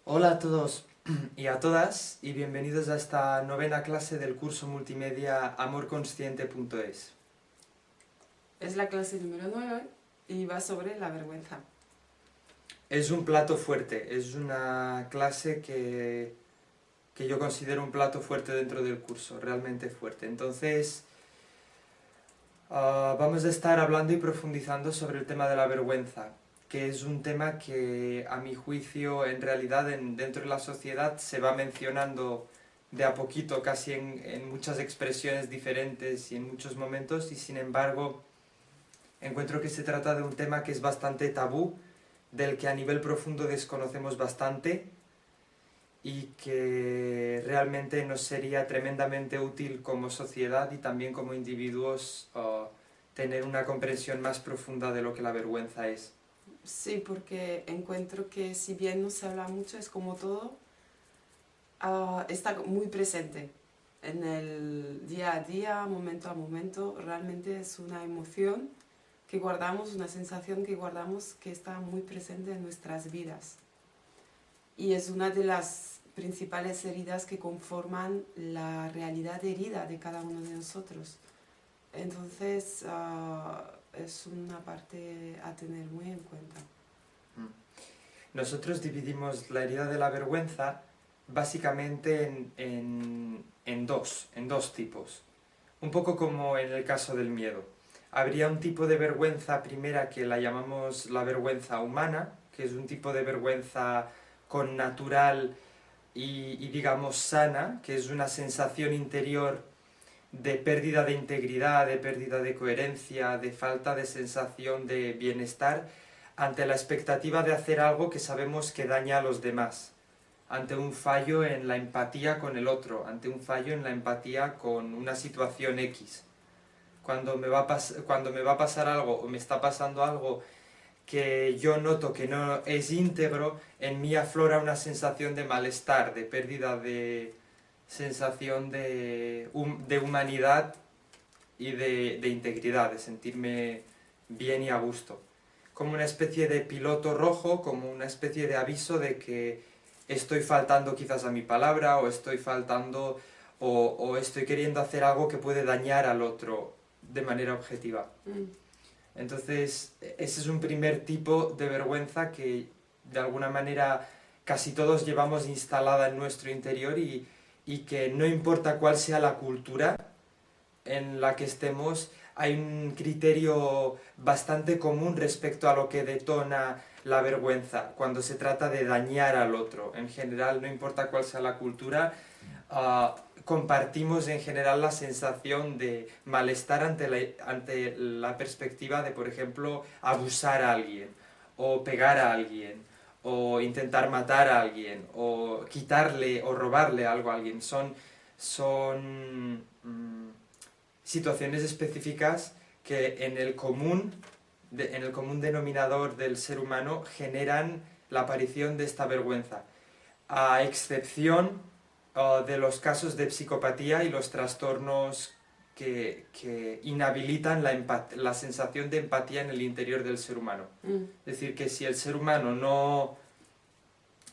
Hola a todos y a todas y bienvenidos a esta novena clase del curso multimedia amorconsciente.es. Es la clase número 9 y va sobre la vergüenza. Es un plato fuerte, es una clase que yo considero un plato fuerte dentro del curso, realmente fuerte. Entonces, vamos a estar hablando y profundizando sobre el tema de la vergüenza, que es un tema que a mi juicio en realidad dentro de la sociedad se va mencionando de a poquito, casi en muchas expresiones diferentes y en muchos momentos, y sin embargo encuentro que se trata de un tema que es bastante tabú, del que a nivel profundo desconocemos bastante y que realmente nos sería tremendamente útil como sociedad y también como individuos tener una comprensión más profunda de lo que la vergüenza es. Sí, porque encuentro que si bien no se habla mucho, es como todo, está muy presente en el día a día, momento a momento. Realmente es una emoción que guardamos, una sensación que guardamos que está muy presente en nuestras vidas. Y es una de las principales heridas que conforman la realidad herida de cada uno de nosotros. Entonces, es una parte a tener muy en cuenta. Nosotros dividimos la herida de la vergüenza básicamente en dos tipos. Un poco como en el caso del miedo. Habría un tipo de vergüenza primera que la llamamos la vergüenza humana, que es un tipo de vergüenza con natural y digamos sana, que es una sensación interior de pérdida de integridad, de pérdida de coherencia, de falta de sensación de bienestar ante la expectativa de hacer algo que sabemos que daña a los demás, ante un fallo en la empatía con el otro, ante un fallo en la empatía con una situación X. Cuando cuando me va a pasar algo o me está pasando algo que yo noto que no es íntegro, en mí aflora una sensación de malestar, de pérdida de sensación de humanidad y de integridad, de sentirme bien y a gusto. Como una especie de piloto rojo, como una especie de aviso de que estoy faltando quizás a mi palabra o estoy faltando o estoy queriendo hacer algo que puede dañar al otro de manera objetiva. Entonces, ese es un primer tipo de vergüenza que de alguna manera casi todos llevamos instalada en nuestro interior y que no importa cuál sea la cultura en la que estemos, hay un criterio bastante común respecto a lo que detona la vergüenza cuando se trata de dañar al otro. En general, no importa cuál sea la cultura, compartimos en general la sensación de malestar ante la perspectiva de, por ejemplo, abusar a alguien, o pegar a alguien, o intentar matar a alguien, o quitarle o robarle algo a alguien. Son situaciones específicas que en el común denominador del ser humano generan la aparición de esta vergüenza, a excepción de los casos de psicopatía y los trastornos que inhabilitan la sensación de empatía en el interior del ser humano. Es decir, que si el ser humano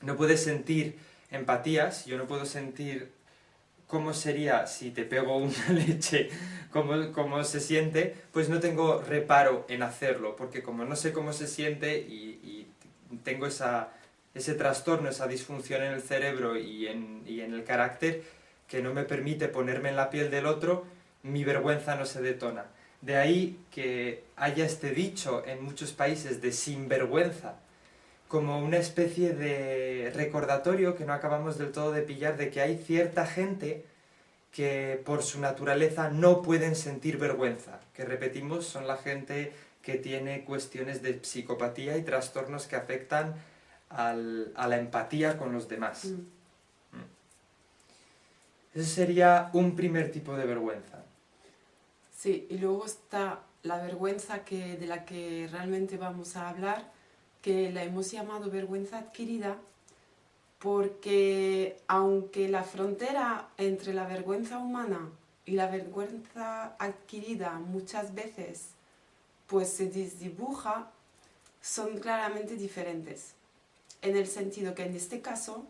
no puede sentir empatías, yo no puedo sentir cómo sería si te pego una leche, cómo se siente, pues no tengo reparo en hacerlo, porque como no sé cómo se siente y tengo ese trastorno, esa disfunción en el cerebro y en el carácter que no me permite ponerme en la piel del otro, mi vergüenza no se detona. De ahí que haya este dicho en muchos países de sinvergüenza, como una especie de recordatorio que no acabamos del todo de pillar de que hay cierta gente que por su naturaleza no pueden sentir vergüenza, que repetimos, son la gente que tiene cuestiones de psicopatía y trastornos que afectan a la empatía con los demás. Ese sería un primer tipo de vergüenza. Sí, y luego está la vergüenza de la que realmente vamos a hablar, que la hemos llamado vergüenza adquirida, porque aunque la frontera entre la vergüenza humana y la vergüenza adquirida muchas veces pues se desdibuja, son claramente diferentes. en el sentido que en este caso,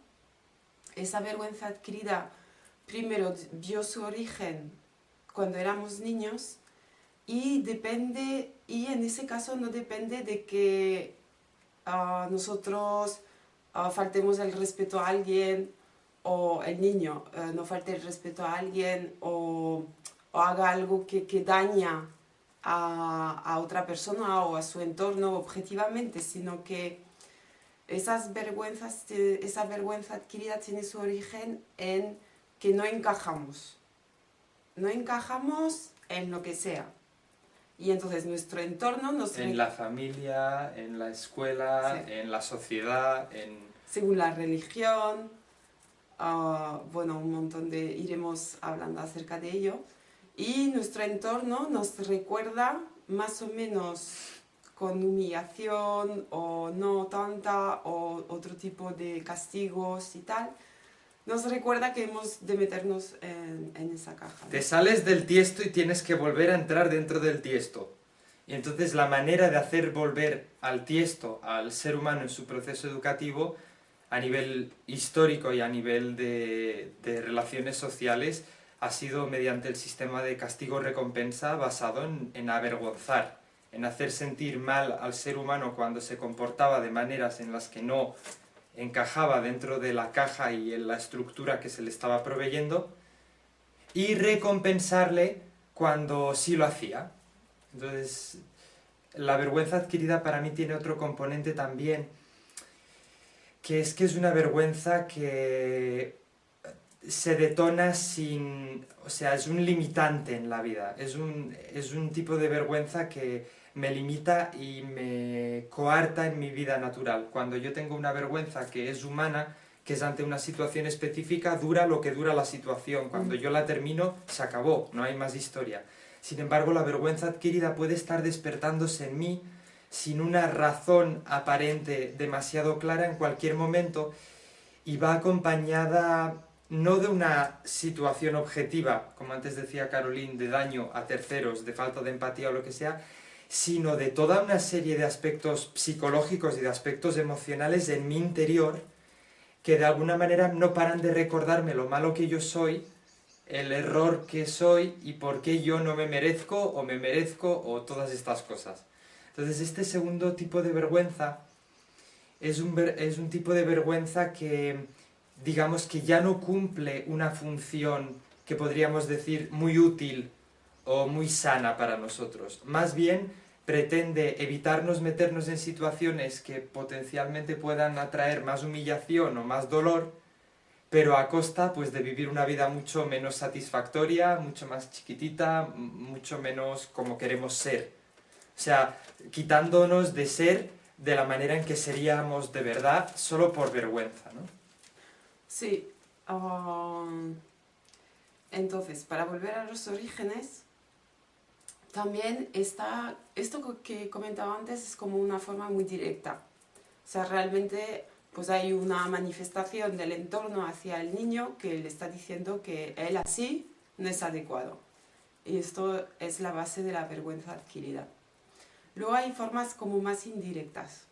esa vergüenza adquirida primero vio su origen cuando éramos niños y en ese caso no depende de que nosotros faltemos el respeto a alguien o el niño no falte el respeto a alguien o haga algo que daña a otra persona o a su entorno objetivamente, sino que esa vergüenza adquirida tiene su origen en que no encajamos en lo que sea. Y entonces nuestro entorno nos... En la familia, en la escuela, sí, en la sociedad, según la religión, bueno, un montón iremos hablando acerca de ello. Y nuestro entorno nos recuerda más o menos con humillación o no tanta o otro tipo de castigos y tal. Nos recuerda que hemos de meternos en esa caja, ¿no? Te sales del tiesto y tienes que volver a entrar dentro del tiesto. Y entonces la manera de hacer volver al tiesto al ser humano en su proceso educativo, a nivel histórico y a nivel de relaciones sociales, ha sido mediante el sistema de castigo-recompensa basado en avergonzar, en hacer sentir mal al ser humano cuando se comportaba de maneras en las que no encajaba dentro de la caja y en la estructura que se le estaba proveyendo, y recompensarle cuando sí lo hacía. Entonces, la vergüenza adquirida para mí tiene otro componente también, que es una vergüenza que se detona sin... o sea, es un limitante en la vida, es un tipo de vergüenza que me limita y me coarta en mi vida natural. Cuando yo tengo una vergüenza que es humana, que es ante una situación específica, dura lo que dura la situación. Cuando yo la termino, se acabó, no hay más historia. Sin embargo, la vergüenza adquirida puede estar despertándose en mí sin una razón aparente demasiado clara en cualquier momento y va acompañada no de una situación objetiva, como antes decía Caroline, de daño a terceros, de falta de empatía o lo que sea, sino de toda una serie de aspectos psicológicos y de aspectos emocionales en mi interior que de alguna manera no paran de recordarme lo malo que yo soy, el error que soy y por qué yo no me merezco o todas estas cosas. Entonces este segundo tipo de vergüenza es un tipo de vergüenza que digamos que ya no cumple una función que podríamos decir muy útil o muy sana para nosotros. Más bien pretende evitarnos meternos en situaciones que potencialmente puedan atraer más humillación o más dolor, pero a costa pues, de vivir una vida mucho menos satisfactoria, mucho más chiquitita, mucho menos como queremos ser. O sea, quitándonos de ser de la manera en que seríamos de verdad solo por vergüenza, ¿no? Sí. Entonces, para volver a los orígenes, también esto que comentaba antes es como una forma muy directa. O sea, realmente pues hay una manifestación del entorno hacia el niño que le está diciendo que él así no es adecuado. Y esto es la base de la vergüenza adquirida. Luego hay formas como más indirectas.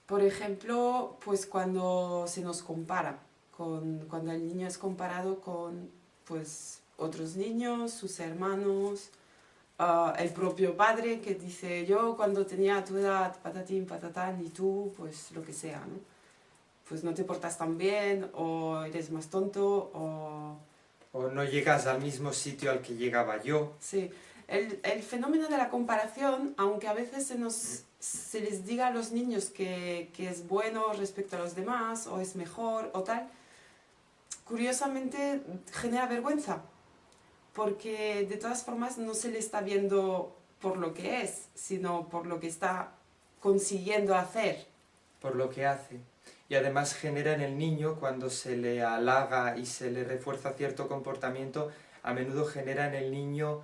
Por ejemplo, pues cuando se nos compara, cuando el niño es comparado con pues, otros niños, sus hermanos, el propio padre que dice yo cuando tenía tu edad, patatín, patatán, y tú, pues lo que sea, ¿no? Pues no te portas tan bien, o eres más tonto, o no llegas al mismo sitio al que llegaba yo. Sí, el fenómeno de la comparación, aunque a veces se les diga a los niños que es bueno respecto a los demás, o es mejor, o tal, curiosamente genera vergüenza, porque de todas formas no se le está viendo por lo que es, sino por lo que está consiguiendo hacer. Por lo que hace. Y además genera en el niño, cuando se le halaga y se le refuerza cierto comportamiento, a menudo genera en el niño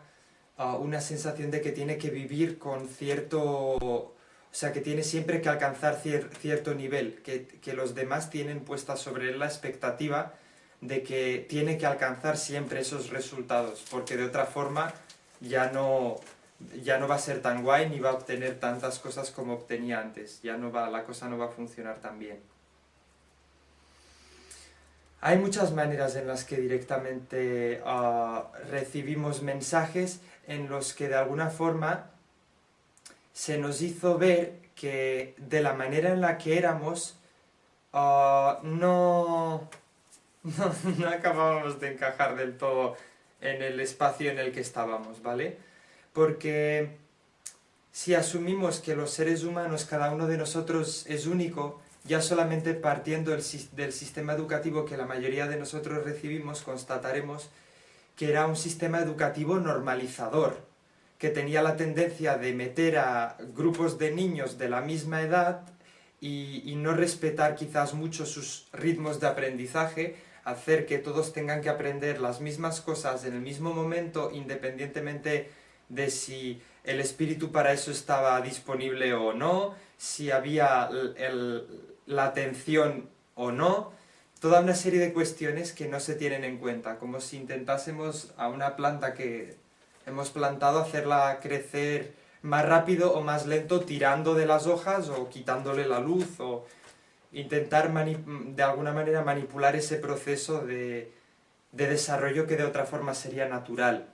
una sensación de que tiene que vivir con cierto... O sea, que tiene siempre que alcanzar cierto nivel, que los demás tienen puesta sobre él la expectativa de que tiene que alcanzar siempre esos resultados, porque de otra forma ya no ya no va a ser tan guay ni va a obtener tantas cosas como obtenía antes. Ya no va, la cosa no va a funcionar tan bien. Hay muchas maneras en las que directamente recibimos mensajes en los que de alguna forma se nos hizo ver que de la manera en la que éramos no acabábamos de encajar del todo en el espacio en el que estábamos, ¿vale? Porque si asumimos que los seres humanos, cada uno de nosotros es único, ya solamente partiendo del sistema educativo que la mayoría de nosotros recibimos, constataremos que era un sistema educativo normalizador, que tenía la tendencia de meter a grupos de niños de la misma edad y no respetar quizás mucho sus ritmos de aprendizaje, hacer que todos tengan que aprender las mismas cosas en el mismo momento, independientemente de si el espíritu para eso estaba disponible o no, si había la atención o no, toda una serie de cuestiones que no se tienen en cuenta, como si intentásemos a una planta que hemos plantado hacerla crecer más rápido o más lento tirando de las hojas o quitándole la luz o intentar de alguna manera manipular ese proceso de desarrollo que de otra forma sería natural.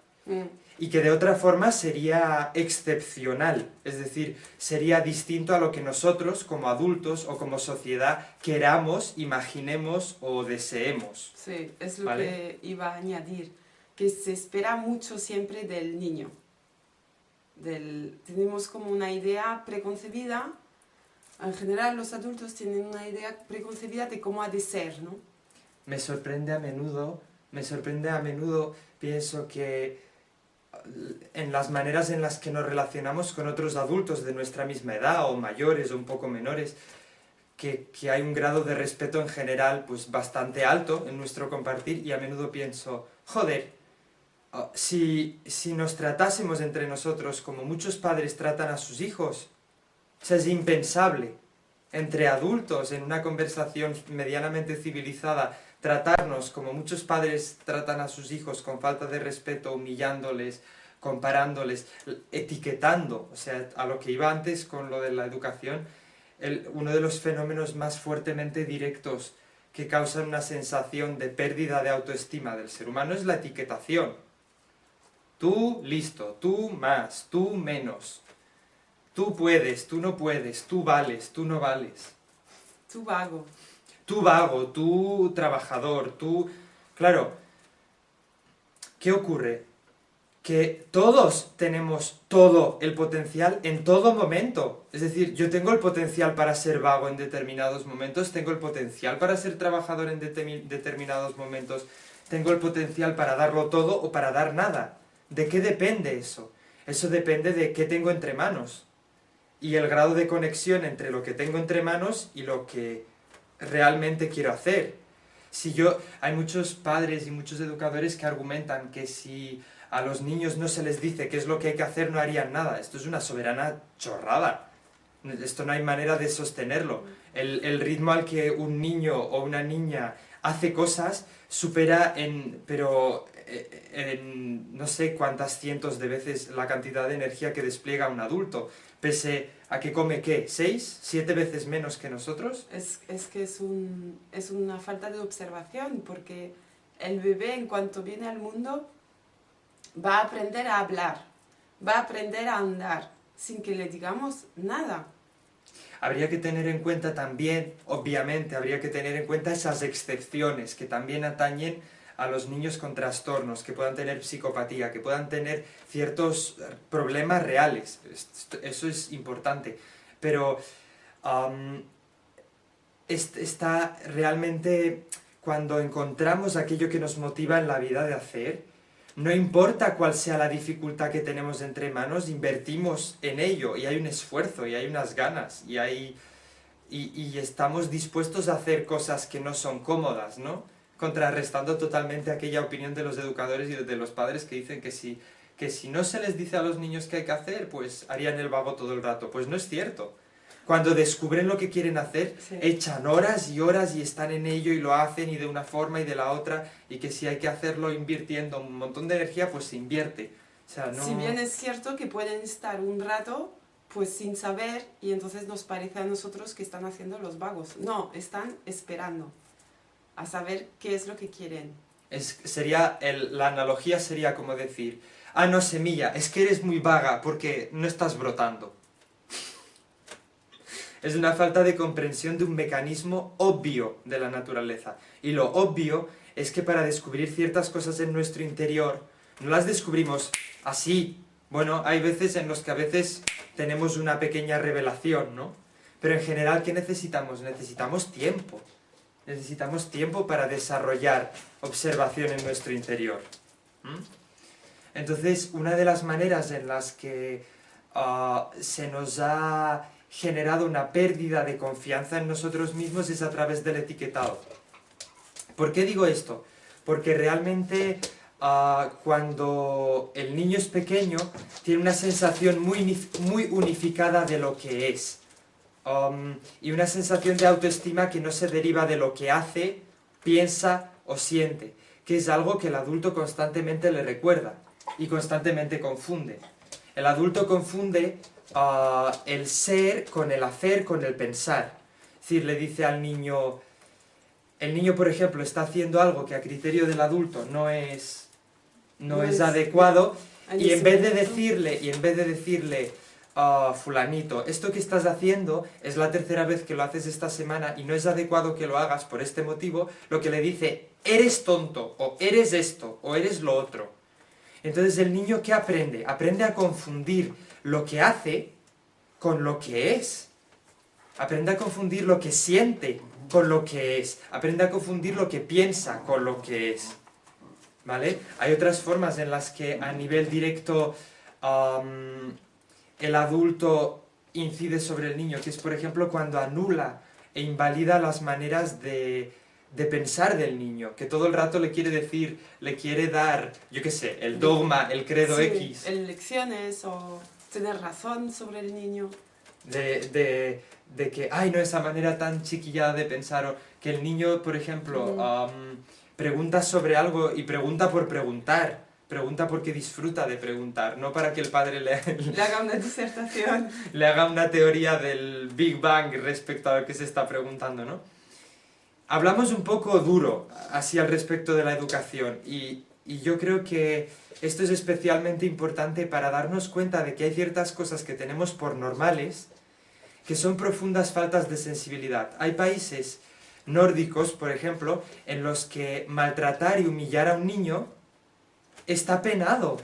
Y que de otra forma sería excepcional, es decir, sería distinto a lo que nosotros como adultos o como sociedad queramos, imaginemos o deseemos. Sí, es lo ¿vale? que iba a añadir, que se espera mucho siempre del niño. Tenemos como una idea preconcebida, en general los adultos tienen una idea preconcebida de cómo ha de ser, ¿no? Me sorprende a menudo, pienso que en las maneras en las que nos relacionamos con otros adultos de nuestra misma edad, o mayores o un poco menores, que hay un grado de respeto en general pues bastante alto en nuestro compartir, y a menudo pienso, joder, si nos tratásemos entre nosotros como muchos padres tratan a sus hijos, o sea, es impensable entre adultos en una conversación medianamente civilizada tratarnos como muchos padres tratan a sus hijos, con falta de respeto, humillándoles, comparándoles, etiquetando. O sea, a lo que iba antes con lo de la educación, uno de los fenómenos más fuertemente directos que causan una sensación de pérdida de autoestima del ser humano es la etiquetación. Tú listo, tú más, tú menos. Tú puedes, tú no puedes, tú vales, tú no vales. Tú vago. Tú vago, tú trabajador, tú... Claro, ¿qué ocurre? Que todos tenemos todo el potencial en todo momento. Es decir, yo tengo el potencial para ser vago en determinados momentos, tengo el potencial para ser trabajador en determinados momentos, tengo el potencial para darlo todo o para dar nada. ¿De qué depende eso? Eso depende de qué tengo entre manos. Y el grado de conexión entre lo que tengo entre manos y lo que realmente quiero hacer. Hay muchos padres y muchos educadores que argumentan que si a los niños no se les dice qué es lo que hay que hacer, no harían nada. Esto es una soberana chorrada. Esto no hay manera de sostenerlo. El ritmo al que un niño o una niña hace cosas supera en no sé cuántas cientos de veces la cantidad de energía que despliega un adulto, pese a que come, ¿qué? ¿6? ¿7 veces menos que nosotros? Es que es una falta de observación, porque el bebé en cuanto viene al mundo va a aprender a hablar, va a aprender a andar, sin que le digamos nada. Habría que tener en cuenta también, obviamente, habría que tener en cuenta esas excepciones que también atañen a los niños con trastornos, que puedan tener psicopatía, que puedan tener ciertos problemas reales. Eso es importante. Pero está realmente, cuando encontramos aquello que nos motiva en la vida de hacer, no importa cuál sea la dificultad que tenemos entre manos, invertimos en ello, y hay un esfuerzo, y hay unas ganas, y estamos dispuestos a hacer cosas que no son cómodas, ¿no? Contrarrestando totalmente aquella opinión de los educadores y de los padres que dicen que si no se les dice a los niños qué hay que hacer, pues harían el vago todo el rato. Pues no es cierto. Cuando descubren lo que quieren hacer, Sí. echan horas y horas y están en ello y lo hacen, y de una forma y de la otra, y que si hay que hacerlo invirtiendo un montón de energía, pues se invierte. O sea, no... Si bien es cierto que pueden estar un rato pues sin saber y entonces nos parece a nosotros que están haciendo los vagos. No, están esperando a saber qué es lo que quieren. La analogía sería como decir, ah, no, semilla, es que eres muy vaga porque no estás brotando. Es una falta de comprensión de un mecanismo obvio de la naturaleza. Y lo obvio es que para descubrir ciertas cosas en nuestro interior, no las descubrimos así. Bueno, hay veces en los que a veces tenemos una pequeña revelación, ¿no? Pero en general, ¿qué necesitamos? Necesitamos tiempo. Necesitamos tiempo para desarrollar observación en nuestro interior. Entonces, una de las maneras en las que se nos ha generado una pérdida de confianza en nosotros mismos es a través del etiquetado. ¿Por qué digo esto? Porque realmente cuando el niño es pequeño tiene una sensación muy unificada de lo que es. Y una sensación de autoestima que no se deriva de lo que hace, piensa o siente, que es algo que el adulto constantemente le recuerda y constantemente confunde. El adulto confunde el ser con el hacer, con el pensar. Es decir, le dice al niño, el niño por ejemplo está haciendo algo que a criterio del adulto no es adecuado, y en vez de decirle, fulanito, esto que estás haciendo es la tercera vez que lo haces esta semana y no es adecuado que lo hagas por este motivo, lo que le dice, eres tonto, o eres esto, o eres lo otro. Entonces el niño, ¿qué aprende? Aprende a confundir lo que hace con lo que es. Aprende a confundir lo que siente con lo que es. Aprende a confundir lo que piensa con lo que es. ¿Vale? Hay otras formas en las que a nivel directo el adulto incide sobre el niño, que es por ejemplo cuando anula e invalida las maneras de pensar del niño, que todo el rato le quiere decir, le quiere dar, yo qué sé, el dogma, el credo sí, X. Lecciones o tener razón sobre el niño. De que, ay, no, esa manera tan chiquillada de pensar, o que el niño, por ejemplo, pregunta sobre algo y pregunta por preguntar, pregunta porque disfruta de preguntar, no para que el padre le haga una disertación. Le haga una teoría del Big Bang respecto a lo que se está preguntando, ¿no? Hablamos un poco duro, así al respecto de la educación, y yo creo que esto es especialmente importante para darnos cuenta de que hay ciertas cosas que tenemos por normales, que son profundas faltas de sensibilidad. Hay países nórdicos, por ejemplo, en los que maltratar y humillar a un niño está penado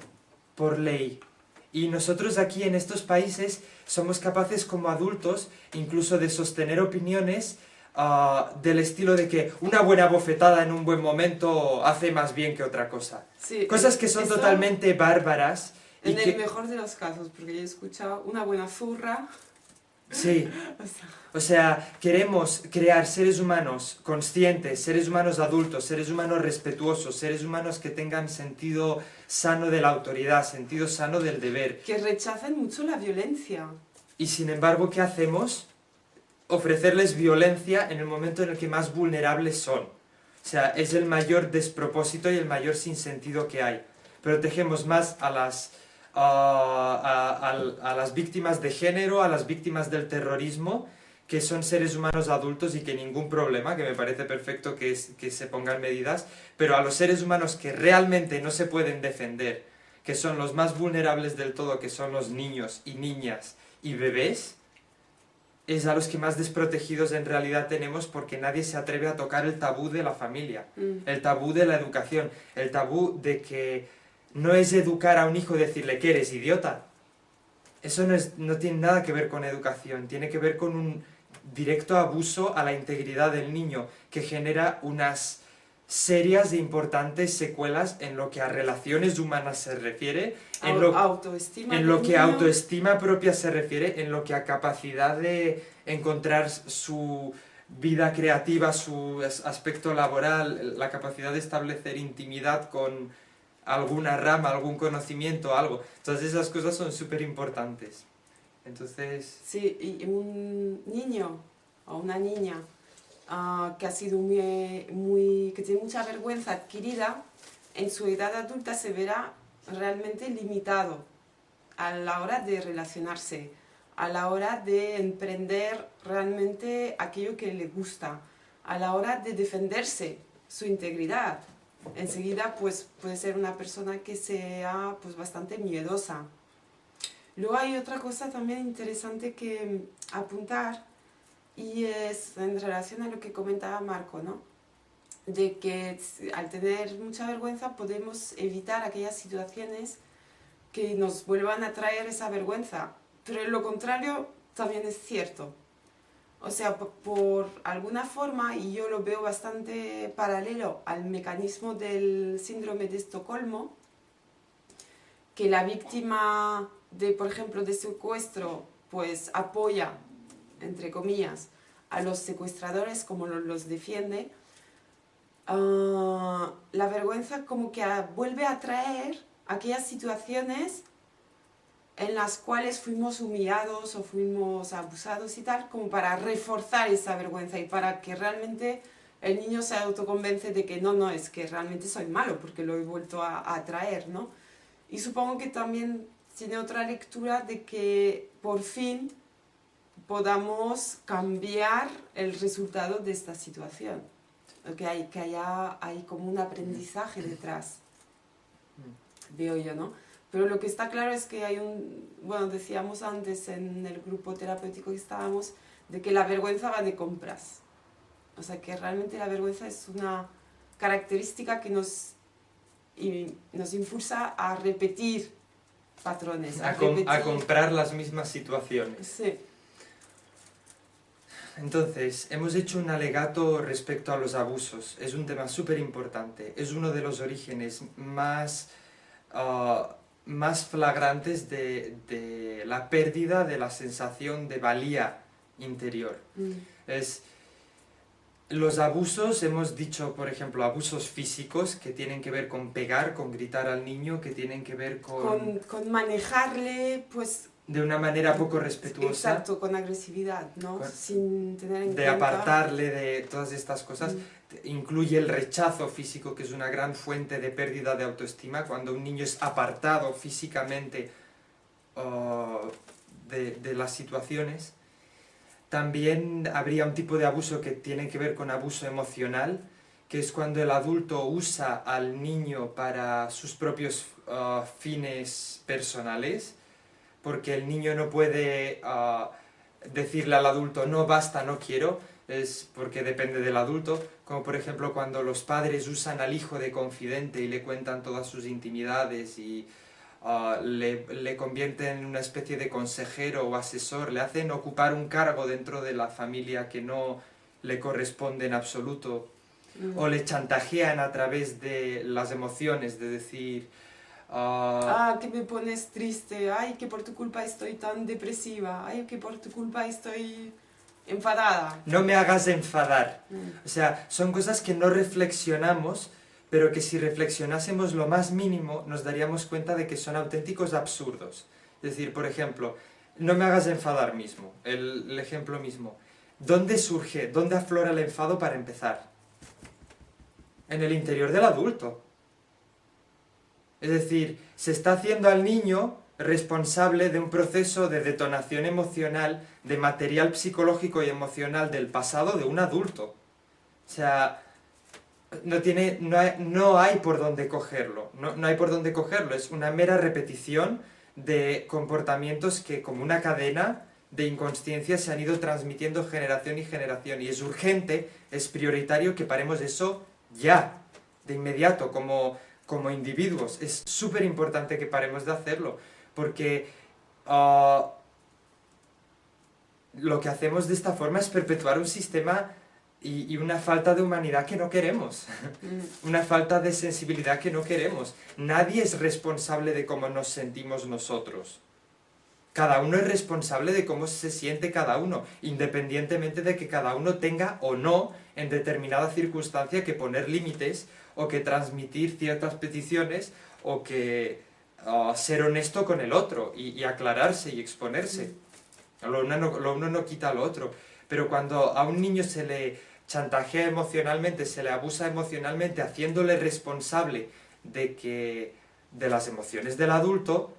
por ley. Y nosotros aquí en estos países somos capaces como adultos incluso de sostener opiniones del estilo de que una buena bofetada en un buen momento hace más bien que otra cosa. Sí, cosas que son totalmente bárbaras. En el mejor de los casos, porque yo he escuchado una buena zurra. Sí, o sea, queremos crear seres humanos conscientes, seres humanos adultos, seres humanos respetuosos, seres humanos que tengan sentido sano de la autoridad, sentido sano del deber. Que rechacen mucho la violencia. Y sin embargo, ¿qué hacemos? Ofrecerles violencia en el momento en el que más vulnerables son. O sea, es el mayor despropósito y el mayor sinsentido que hay. Protegemos más a las víctimas de género, a las víctimas del terrorismo, que son seres humanos adultos y que ningún problema, que me parece perfecto que se pongan medidas, pero a los seres humanos que realmente no se pueden defender, que son los más vulnerables del todo, que son los niños y niñas y bebés, es a los que más desprotegidos en realidad tenemos, porque nadie se atreve a tocar el tabú de la familia, el tabú de la educación, el tabú de que no es educar a un hijo y decirle que eres idiota. Eso no tiene nada que ver con educación, tiene que ver con un directo abuso a la integridad del niño, que genera unas serias e importantes secuelas en lo que a relaciones humanas se refiere, en lo que a autoestima propia se refiere, en lo que a capacidad de encontrar su vida creativa, su aspecto laboral, la capacidad de establecer intimidad con alguna rama, algún conocimiento, algo. Todas esas cosas son súper importantes. Entonces... Sí, y un niño o una niña que ha sido que tiene mucha vergüenza adquirida, en su edad adulta se verá realmente limitado a la hora de relacionarse, a la hora de emprender realmente aquello que le gusta, a la hora de defenderse su integridad. Enseguida pues puede ser una persona que sea pues bastante miedosa. Luego hay otra cosa también interesante que apuntar, y es en relación a lo que comentaba Marco, ¿no? De que al tener mucha vergüenza podemos evitar aquellas situaciones que nos vuelvan a traer esa vergüenza. Pero lo contrario también es cierto. O sea, por alguna forma, y yo lo veo bastante paralelo al mecanismo del síndrome de Estocolmo, que la víctima de, por ejemplo, de secuestro, pues apoya, entre comillas, a los secuestradores como los defiende, la vergüenza como que vuelve a traer aquellas situaciones en las cuales fuimos humillados o fuimos abusados y tal, como para reforzar esa vergüenza y para que realmente el niño se autoconvence de que no, es que realmente soy malo porque lo he vuelto a traer, ¿no? Y supongo que también tiene otra lectura de que por fin podamos cambiar el resultado de esta situación, que hay como un aprendizaje detrás, veo yo, ¿no? Pero lo que está claro es que hay bueno, decíamos antes en el grupo terapéutico que estábamos, de que la vergüenza va de compras. O sea, que realmente la vergüenza es una característica que nos impulsa a repetir patrones. A comprar las mismas situaciones. Sí. Entonces, hemos hecho un alegato respecto a los abusos. Es un tema súper importante. Es uno de los orígenes más flagrantes de la pérdida de la sensación de valía interior. Los abusos, hemos dicho, por ejemplo, abusos físicos que tienen que ver con pegar, con gritar al niño, que tienen que ver con manejarle, pues... de una manera poco respetuosa. Exacto, con agresividad, ¿no? Sin tener en cuenta... De apartarle de todas estas cosas. Incluye el rechazo físico, que es una gran fuente de pérdida de autoestima, cuando un niño es apartado físicamente de las situaciones. También habría un tipo de abuso que tiene que ver con abuso emocional, que es cuando el adulto usa al niño para sus propios fines personales, porque el niño no puede decirle al adulto, no, basta, no quiero, es porque depende del adulto, como por ejemplo cuando los padres usan al hijo de confidente y le cuentan todas sus intimidades y le convierten en una especie de consejero o asesor, le hacen ocupar un cargo dentro de la familia que no le corresponde en absoluto, o le chantajean a través de las emociones, de decir... que me pones triste, ay, que por tu culpa estoy tan depresiva, ay, que por tu culpa estoy enfadada. No me hagas enfadar. O sea, son cosas que no reflexionamos, pero que si reflexionásemos lo más mínimo nos daríamos cuenta de que son auténticos absurdos. Es decir, por ejemplo, no me hagas enfadar mismo, el ejemplo mismo. ¿Dónde surge, dónde aflora el enfado para empezar? En el interior del adulto. Es decir, se está haciendo al niño responsable de un proceso de detonación emocional, de material psicológico y emocional del pasado de un adulto. O sea, no hay por dónde cogerlo, no hay por dónde cogerlo, es una mera repetición de comportamientos que como una cadena de inconsciencia se han ido transmitiendo generación y generación, y es urgente, es prioritario que paremos eso ya, de inmediato, como individuos. Es súper importante que paremos de hacerlo, porque lo que hacemos de esta forma es perpetuar un sistema y una falta de humanidad que no queremos, una falta de sensibilidad que no queremos. Nadie es responsable de cómo nos sentimos nosotros. Cada uno es responsable de cómo se siente cada uno, independientemente de que cada uno tenga o no, en determinada circunstancia, que poner límites, o que transmitir ciertas peticiones, o que ser honesto con el otro, y aclararse y exponerse. Lo uno no quita lo otro. Pero cuando a un niño se le chantajea emocionalmente, se le abusa emocionalmente, haciéndole responsable de que de las emociones del adulto,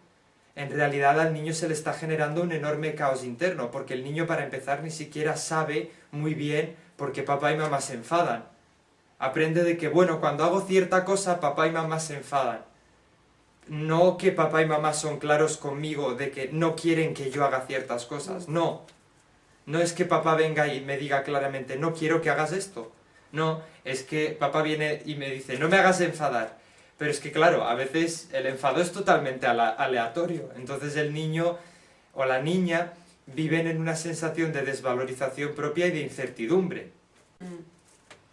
en realidad al niño se le está generando un enorme caos interno, porque el niño para empezar ni siquiera sabe muy bien por qué papá y mamá se enfadan. Aprende de que, bueno, cuando hago cierta cosa, papá y mamá se enfadan. No que papá y mamá son claros conmigo de que no quieren que yo haga ciertas cosas, no. No es que papá venga y me diga claramente, no quiero que hagas esto. No, es que papá viene y me dice, no me hagas enfadar. Pero es que claro, a veces el enfado es totalmente aleatorio. Entonces el niño o la niña viven en una sensación de desvalorización propia y de incertidumbre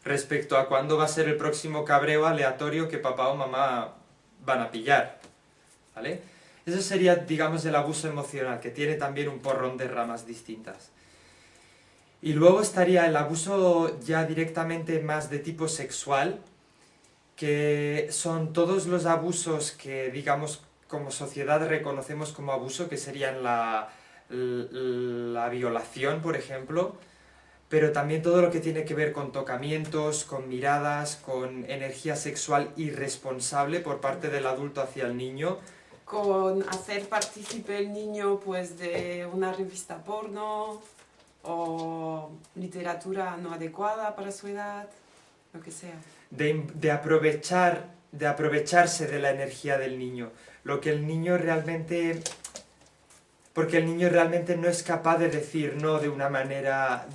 respecto a cuándo va a ser el próximo cabreo aleatorio que papá o mamá van a pillar. ¿Vale? Eso sería, digamos, el abuso emocional, que tiene también un porrón de ramas distintas. Y luego estaría el abuso ya directamente más de tipo sexual, que son todos los abusos que, digamos, como sociedad reconocemos como abuso, que serían la violación, por ejemplo, pero también todo lo que tiene que ver con tocamientos, con miradas, con energía sexual irresponsable por parte del adulto hacia el niño. Con hacer partícipe el niño pues de una revista porno o literatura no adecuada para su edad, lo que sea. De aprovecharse de la energía del niño, lo que el niño realmente... Porque el niño realmente no es capaz de decir no de una manera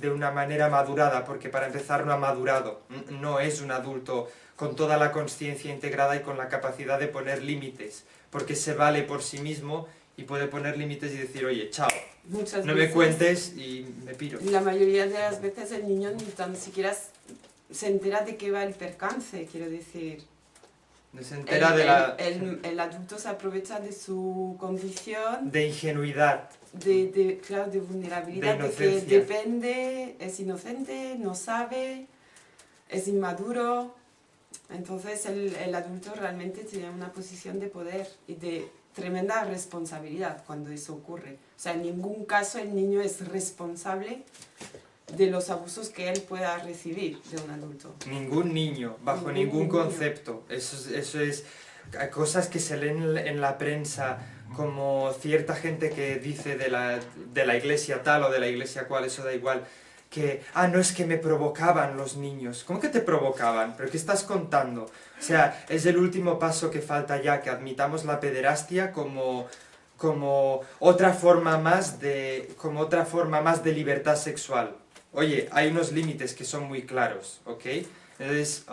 madurada, porque para empezar no ha madurado, no es un adulto con toda la conciencia integrada y con la capacidad de poner límites, porque se vale por sí mismo y puede poner límites y decir, oye, chao, Muchas no veces, me cuentes y me piro. la mayoría de las veces el niño ni tan siquiera se entera de qué va el percance, quiero decir. No se entera de la... El adulto se aprovecha de su condición. De ingenuidad. Claro, de vulnerabilidad, De de que depende, es inocente, no sabe, es inmaduro. Entonces el adulto realmente tiene una posición de poder y de tremenda responsabilidad cuando eso ocurre. O sea, en ningún caso el niño es responsable de los abusos que él pueda recibir de un adulto. Ningún niño, bajo ningún concepto. Eso es cosas que se leen en la prensa, como cierta gente que dice de la iglesia tal o de la iglesia cual, eso da igual, que, no es que me provocaban los niños. ¿Cómo que te provocaban? ¿Pero qué estás contando? O sea, es el último paso que falta ya, que admitamos la pederastia como otra forma más de libertad sexual. Oye, hay unos límites que son muy claros, ¿ok? Entonces,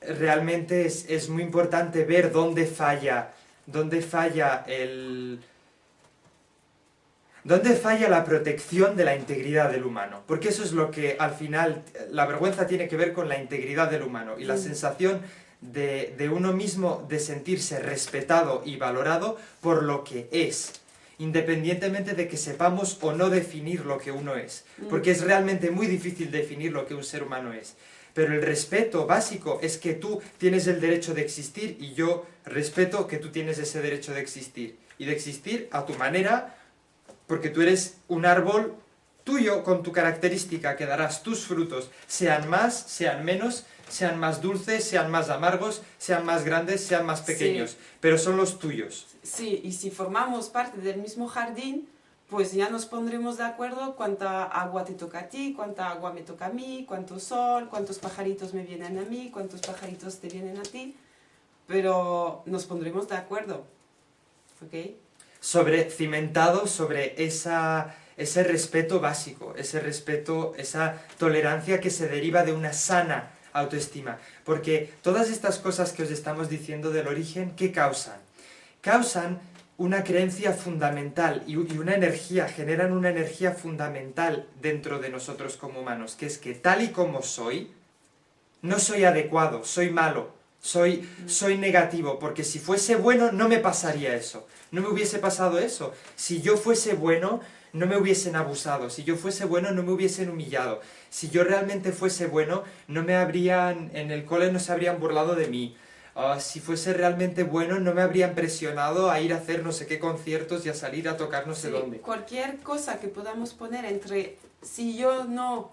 realmente es muy importante ver dónde falla la protección de la integridad del humano. Porque eso es lo que, al final, la vergüenza tiene que ver con la integridad del humano y la sensación de uno mismo de sentirse respetado y valorado por lo que es, independientemente de que sepamos o no definir lo que uno es, porque es realmente muy difícil definir lo que un ser humano es. Pero el respeto básico es que tú tienes el derecho de existir y yo respeto que tú tienes ese derecho de existir. Y de existir a tu manera, porque tú eres un árbol tuyo con tu característica, que darás tus frutos, sean más, sean menos, sean más dulces, sean más amargos, sean más grandes, sean más pequeños, pero son los tuyos. Sí, y si formamos parte del mismo jardín, pues ya nos pondremos de acuerdo cuánta agua te toca a ti, cuánta agua me toca a mí, cuánto sol, cuántos pajaritos me vienen a mí, cuántos pajaritos te vienen a ti, pero nos pondremos de acuerdo, ¿ok? Cimentado sobre ese respeto básico, ese respeto, esa tolerancia que se deriva de una sana autoestima. Porque todas estas cosas que os estamos diciendo del origen, ¿qué causan? Causan una creencia fundamental y una energía, generan una energía fundamental dentro de nosotros como humanos, que es que tal y como soy, no soy adecuado, soy malo, soy negativo, porque si fuese bueno no me pasaría eso, no me hubiese pasado eso. Si yo fuese bueno, no me hubiesen abusado, si yo fuese bueno no me hubiesen humillado, si yo realmente fuese bueno en el cole no se habrían burlado de mí, si fuese realmente bueno no me habrían presionado a ir a hacer no sé qué conciertos y a salir a tocar no sé dónde. Cualquier cosa que podamos poner entre si yo no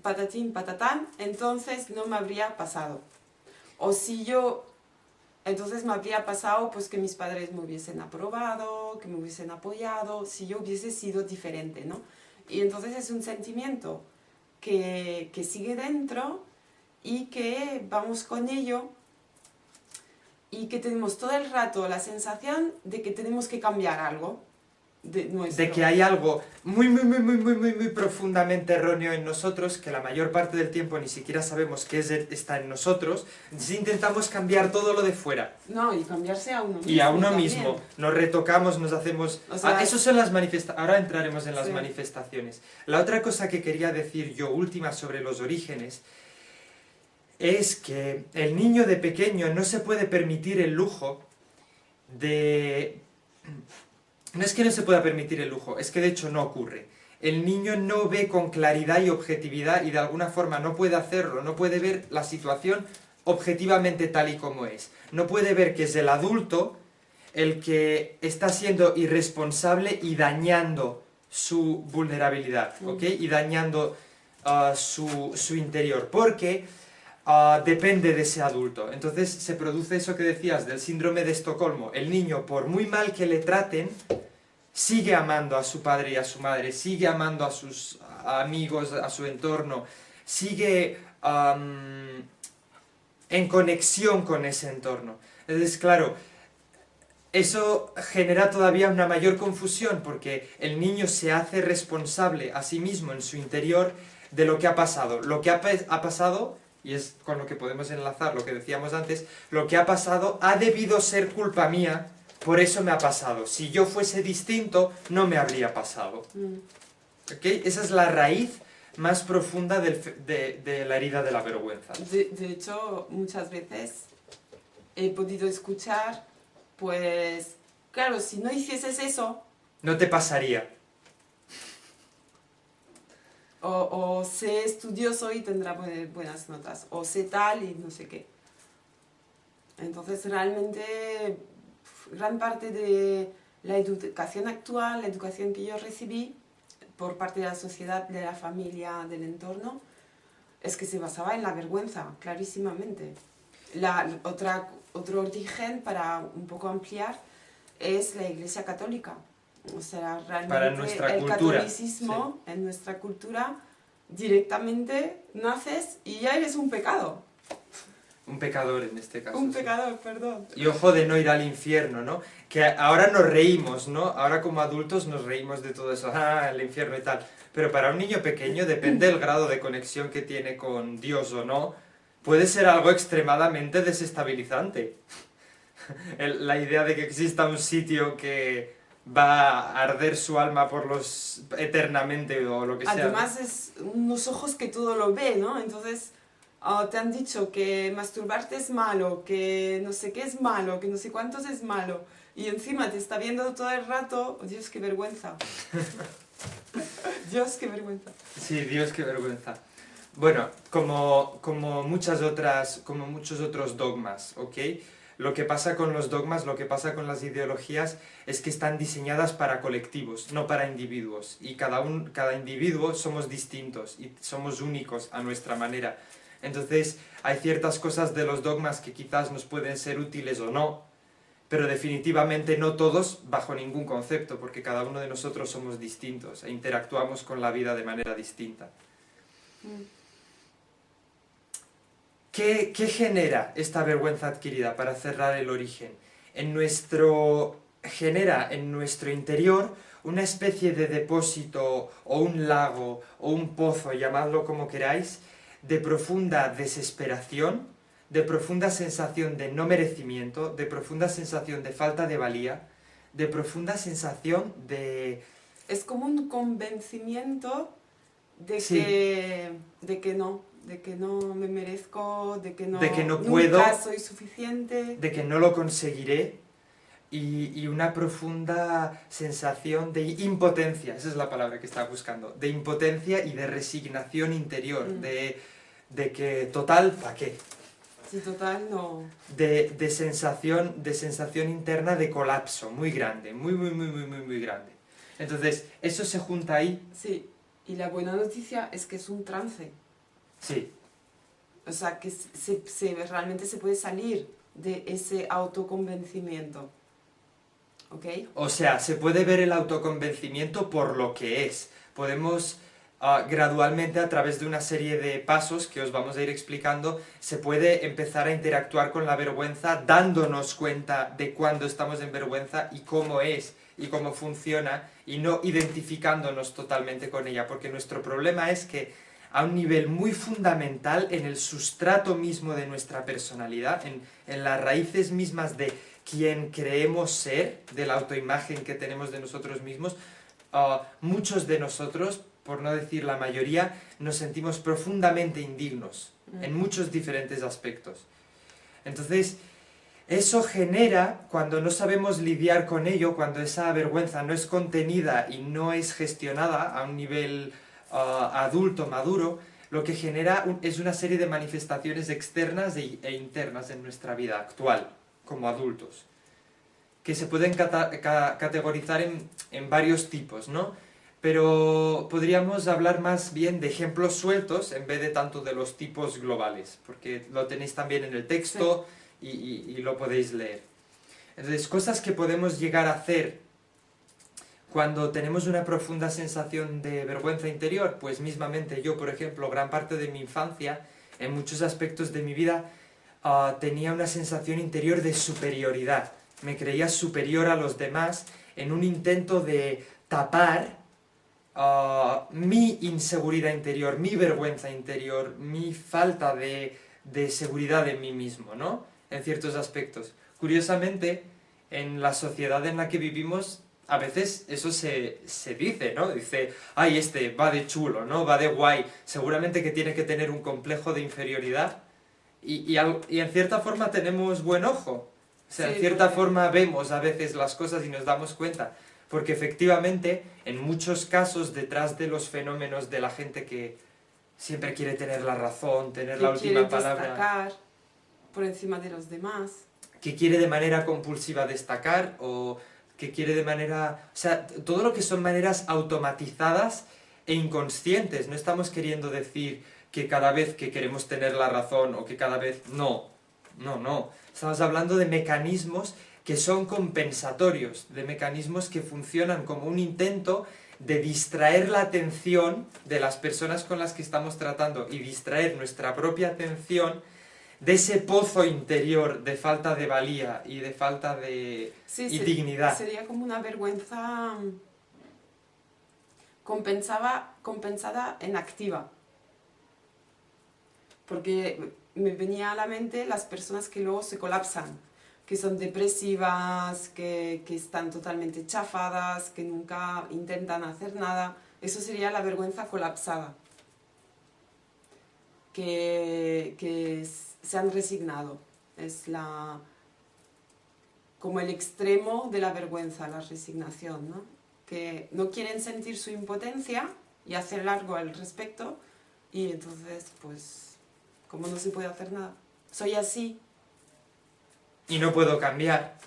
patatín patatán, entonces no me habría pasado. O si yo Entonces me habría pasado pues que mis padres me hubiesen aprobado, que me hubiesen apoyado, si yo hubiese sido diferente, ¿no? Y entonces es un sentimiento que sigue dentro y que vamos con ello y que tenemos todo el rato la sensación de que tenemos que cambiar algo de nuestro. De que hay algo muy profundamente erróneo en nosotros, que la mayor parte del tiempo ni siquiera sabemos qué está en nosotros, entonces intentamos cambiar todo lo de fuera. No, y cambiarse a uno mismo. Y a uno también. mismo, nos retocamos, nos hacemos... O sea, eso son las manifestaciones, ahora entraremos en las sí. manifestaciones. La otra cosa que quería decir yo, última sobre los orígenes, es que el niño de pequeño no se puede permitir el lujo de... No es que no se pueda permitir el lujo, es que de hecho no ocurre. El niño no ve con claridad y objetividad y de alguna forma no puede hacerlo, no puede ver la situación objetivamente tal y como es. No puede ver que es el adulto el que está siendo irresponsable y dañando su vulnerabilidad, ¿ok? Y dañando su interior, porque depende de ese adulto. Entonces se produce eso que decías del síndrome de Estocolmo. El niño, por muy mal que le traten, sigue amando a su padre y a su madre, sigue amando a sus amigos, a su entorno, sigue en conexión con ese entorno. Entonces, claro, eso genera todavía una mayor confusión porque el niño se hace responsable a sí mismo en su interior de lo que ha pasado. Lo que ha pasado, y es con lo que podemos enlazar lo que decíamos antes, lo que ha pasado ha debido ser culpa mía, por eso me ha pasado. Si yo fuese distinto, no me habría pasado. ¿Ok? Esa es la raíz más profunda de la herida de la vergüenza. De hecho, muchas veces he podido escuchar, pues, claro, si no hicieses eso... No te pasaría. O sé estudioso y tendrá buenas notas, o sé tal y no sé qué. Entonces, realmente, gran parte de la educación actual, la educación que yo recibí por parte de la sociedad, de la familia, del entorno, es que se basaba en la vergüenza, clarísimamente. Otro origen, para un poco ampliar, es la Iglesia Católica. O sea, realmente el catolicismo, sí, en nuestra cultura, directamente naces y ya eres un pecado. Un pecador en este caso. Un pecador, perdón. Y ojo de no ir al infierno, ¿no? Que ahora nos reímos, ¿no? Ahora como adultos nos reímos de todo eso, el infierno y tal. Pero para un niño pequeño, depende del grado de conexión que tiene con Dios o no, puede ser algo extremadamente desestabilizante. La idea de que exista un sitio que va a arder su alma por eternamente o lo que sea. Además es unos ojos que todo lo ve, ¿no? Entonces te han dicho que masturbarte es malo, que no sé qué es malo, que no sé cuántos es malo, y encima te está viendo todo el rato. Oh, Dios, qué vergüenza. Dios, qué vergüenza. Sí, Dios, qué vergüenza. Bueno, como muchos otros dogmas, ¿ok? Lo que pasa con los dogmas, lo que pasa con las ideologías es que están diseñadas para colectivos, no para individuos. Y cada individuo somos distintos y somos únicos a nuestra manera. Entonces hay ciertas cosas de los dogmas que quizás nos pueden ser útiles o no, pero definitivamente no todos bajo ningún concepto, porque cada uno de nosotros somos distintos e interactuamos con la vida de manera distinta. ¿Qué genera esta vergüenza adquirida para cerrar el origen? Genera en nuestro interior una especie de depósito o un lago o un pozo, llamadlo como queráis, de profunda desesperación, de profunda sensación de no merecimiento, de profunda sensación de falta de valía, de profunda sensación de... Es como un convencimiento de que no me merezco, de que no puedo, nunca soy suficiente, de que no lo conseguiré, y una profunda sensación de impotencia, esa es la palabra que estaba buscando, de impotencia y de resignación interior, de que total, ¿para qué? Sí, total, no. De sensación interna de colapso, muy grande, muy grande. Entonces, eso se junta ahí. Sí, y la buena noticia es que es un trance. Sí. O sea, que realmente se puede salir de ese autoconvencimiento. ¿Ok? O sea, se puede ver el autoconvencimiento por lo que es. Podemos gradualmente, a través de una serie de pasos que os vamos a ir explicando, se puede empezar a interactuar con la vergüenza dándonos cuenta de cuándo estamos en vergüenza y cómo es y cómo funciona, y no identificándonos totalmente con ella, porque nuestro problema es que a un nivel muy fundamental, en el sustrato mismo de nuestra personalidad, en las raíces mismas de quien creemos ser, de la autoimagen que tenemos de nosotros mismos, muchos de nosotros, por no decir la mayoría, nos sentimos profundamente indignos en muchos diferentes aspectos. Entonces, eso genera, cuando no sabemos lidiar con ello, cuando esa vergüenza no es contenida y no es gestionada a un nivel adulto, maduro, lo que genera es una serie de manifestaciones externas e internas en nuestra vida actual, como adultos, que se pueden categorizar en varios tipos, ¿no? Pero podríamos hablar más bien de ejemplos sueltos en vez de tanto de los tipos globales, porque lo tenéis también en el texto y lo podéis leer. Entonces, cosas que podemos llegar a hacer cuando tenemos una profunda sensación de vergüenza interior, pues mismamente yo, por ejemplo, gran parte de mi infancia, en muchos aspectos de mi vida, tenía una sensación interior de superioridad. Me creía superior a los demás en un intento de tapar mi inseguridad interior, mi vergüenza interior, mi falta de seguridad en mí mismo, ¿no? En ciertos aspectos. Curiosamente, en la sociedad en la que vivimos, a veces eso se dice, ¿no? Dice, ay, este va de chulo, ¿no? Va de guay. Seguramente que tiene que tener un complejo de inferioridad. Y en cierta forma tenemos buen ojo. O sea, Sí, en cierta porque- forma vemos a veces las cosas y nos damos cuenta. Porque efectivamente, en muchos casos, detrás de los fenómenos de la gente que siempre quiere tener la razón, tener la que quiere última palabra, destacar por encima de los demás. que quiere de manera compulsiva destacar, o que quiere de manera... O sea, todo lo que son maneras automatizadas e inconscientes. No estamos queriendo decir que cada vez que queremos tener la razón o que cada vez... No, no, no. Estamos hablando de mecanismos que son compensatorios, de mecanismos que funcionan como un intento de distraer la atención de las personas con las que estamos tratando y distraer nuestra propia atención de ese pozo interior de falta de valía y de falta de Sí, y dignidad. sería como una vergüenza compensada en activa. Porque me venía a la mente las personas que luego se colapsan, que son depresivas, que están totalmente chafadas, que nunca intentan hacer nada. Eso sería la vergüenza colapsada. Que se han resignado. Es como el extremo de la vergüenza, la resignación, ¿no? Que no quieren sentir su impotencia y hacer algo al respecto, y entonces, pues, como no se puede hacer nada, soy así. Y no puedo cambiar.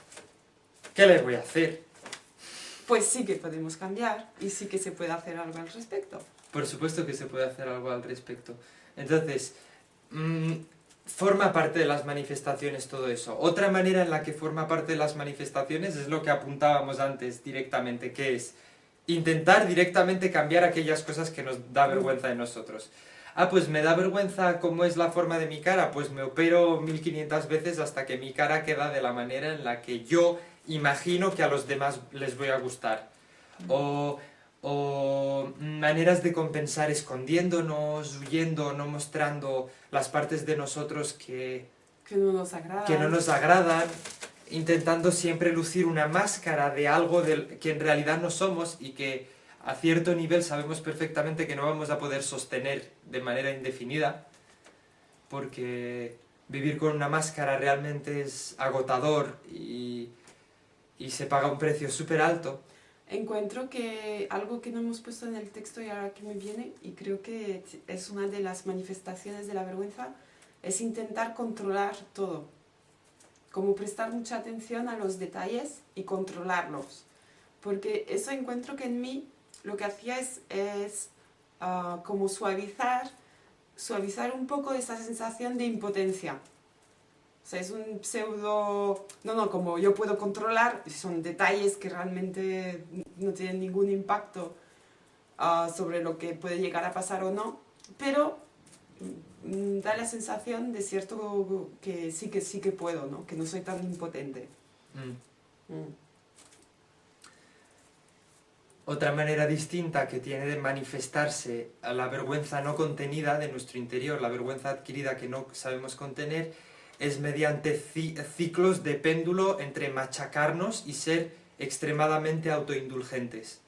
¿Qué le voy a hacer? Pues sí que podemos cambiar y sí que se puede hacer algo al respecto. Por supuesto que se puede hacer algo al respecto. Entonces, forma parte de las manifestaciones todo eso. Otra manera en la que forma parte de las manifestaciones es lo que apuntábamos antes directamente, que es intentar directamente cambiar aquellas cosas que nos da vergüenza de nosotros. Ah, pues me da vergüenza cómo es la forma de mi cara, pues me opero 1500 veces hasta que mi cara queda de la manera en la que yo imagino que a los demás les voy a gustar. O maneras de compensar escondiéndonos, huyendo, no mostrando las partes de nosotros que no nos agrada. Que no nos agradan, intentando siempre lucir una máscara de algo que en realidad no somos y que a cierto nivel sabemos perfectamente que no vamos a poder sostener de manera indefinida, porque vivir con una máscara realmente es agotador y se paga un precio súper alto. Encuentro que algo que no hemos puesto en el texto y ahora que me viene, y creo que es una de las manifestaciones de la vergüenza, es intentar controlar todo. Como prestar mucha atención a los detalles y controlarlos. Porque eso encuentro que en mí lo que hacía es como suavizar un poco esa sensación de impotencia. O sea, es un pseudo... No, como yo puedo controlar, son detalles que realmente no tienen ningún impacto sobre lo que puede llegar a pasar o no, pero da la sensación de cierto que sí que puedo, ¿no? Que no soy tan impotente. Otra manera distinta que tiene de manifestarse a la vergüenza no contenida de nuestro interior, la vergüenza adquirida que no sabemos contener, es mediante ciclos de péndulo entre machacarnos y ser extremadamente autoindulgentes.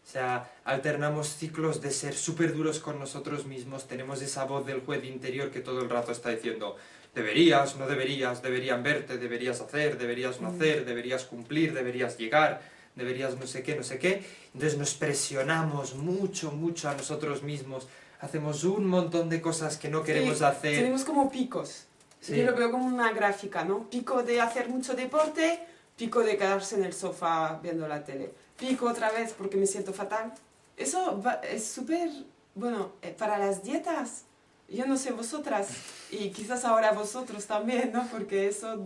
O sea, alternamos ciclos de ser súper duros con nosotros mismos, tenemos esa voz del juez interior que todo el rato está diciendo deberías, no deberías, deberían verte, deberías hacer, deberías no hacer, deberías cumplir, deberías llegar, deberías no sé qué, no sé qué. Entonces nos presionamos mucho a nosotros mismos, hacemos un montón de cosas que no queremos hacer. Tenemos como picos. Sí. Yo lo veo como una gráfica, ¿no? Pico de hacer mucho deporte, pico de quedarse en el sofá viendo la tele, pico otra vez porque me siento fatal. Eso es súper, bueno, para las dietas, yo no sé vosotras, y quizás ahora vosotros también, ¿no? Porque eso,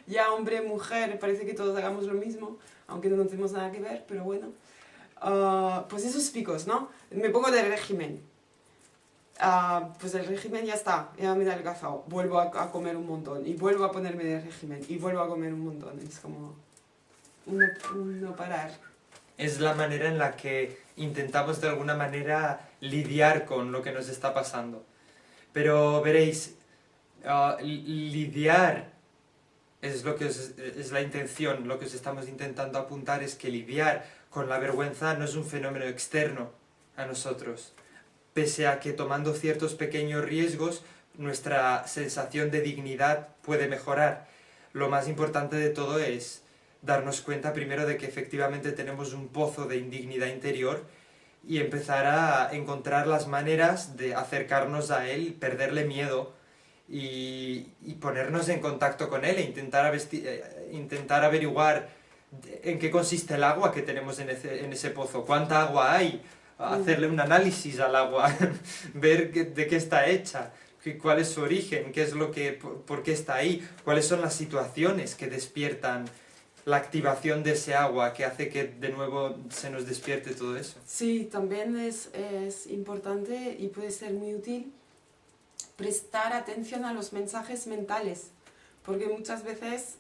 ya hombre, mujer, parece que todos hagamos lo mismo, aunque no tenemos nada que ver, pero bueno. Pues esos picos, ¿no? Me pongo de régimen. Pues el régimen ya está, ya me da el gazao, vuelvo a comer un montón, y vuelvo a ponerme de régimen, y vuelvo a comer un montón. Es como no parar. Es la manera en la que intentamos de alguna manera lidiar con lo que nos está pasando. Pero veréis, lidiar es lo que es la intención, lo que os estamos intentando apuntar es que lidiar con la vergüenza no es un fenómeno externo a nosotros. Pese a que tomando ciertos pequeños riesgos, nuestra sensación de dignidad puede mejorar. Lo más importante de todo es darnos cuenta primero de que efectivamente tenemos un pozo de indignidad interior y empezar a encontrar las maneras de acercarnos a él, perderle miedo y ponernos en contacto con él e intentar averiguar en qué consiste el agua que tenemos en ese pozo, cuánta agua hay, hacerle un análisis al agua, ver de qué está hecha, cuál es su origen, qué es por qué está ahí, cuáles son las situaciones que despiertan la activación de ese agua, que hace que de nuevo se nos despierte todo eso. Sí, también es importante y puede ser muy útil prestar atención a los mensajes mentales, porque muchas veces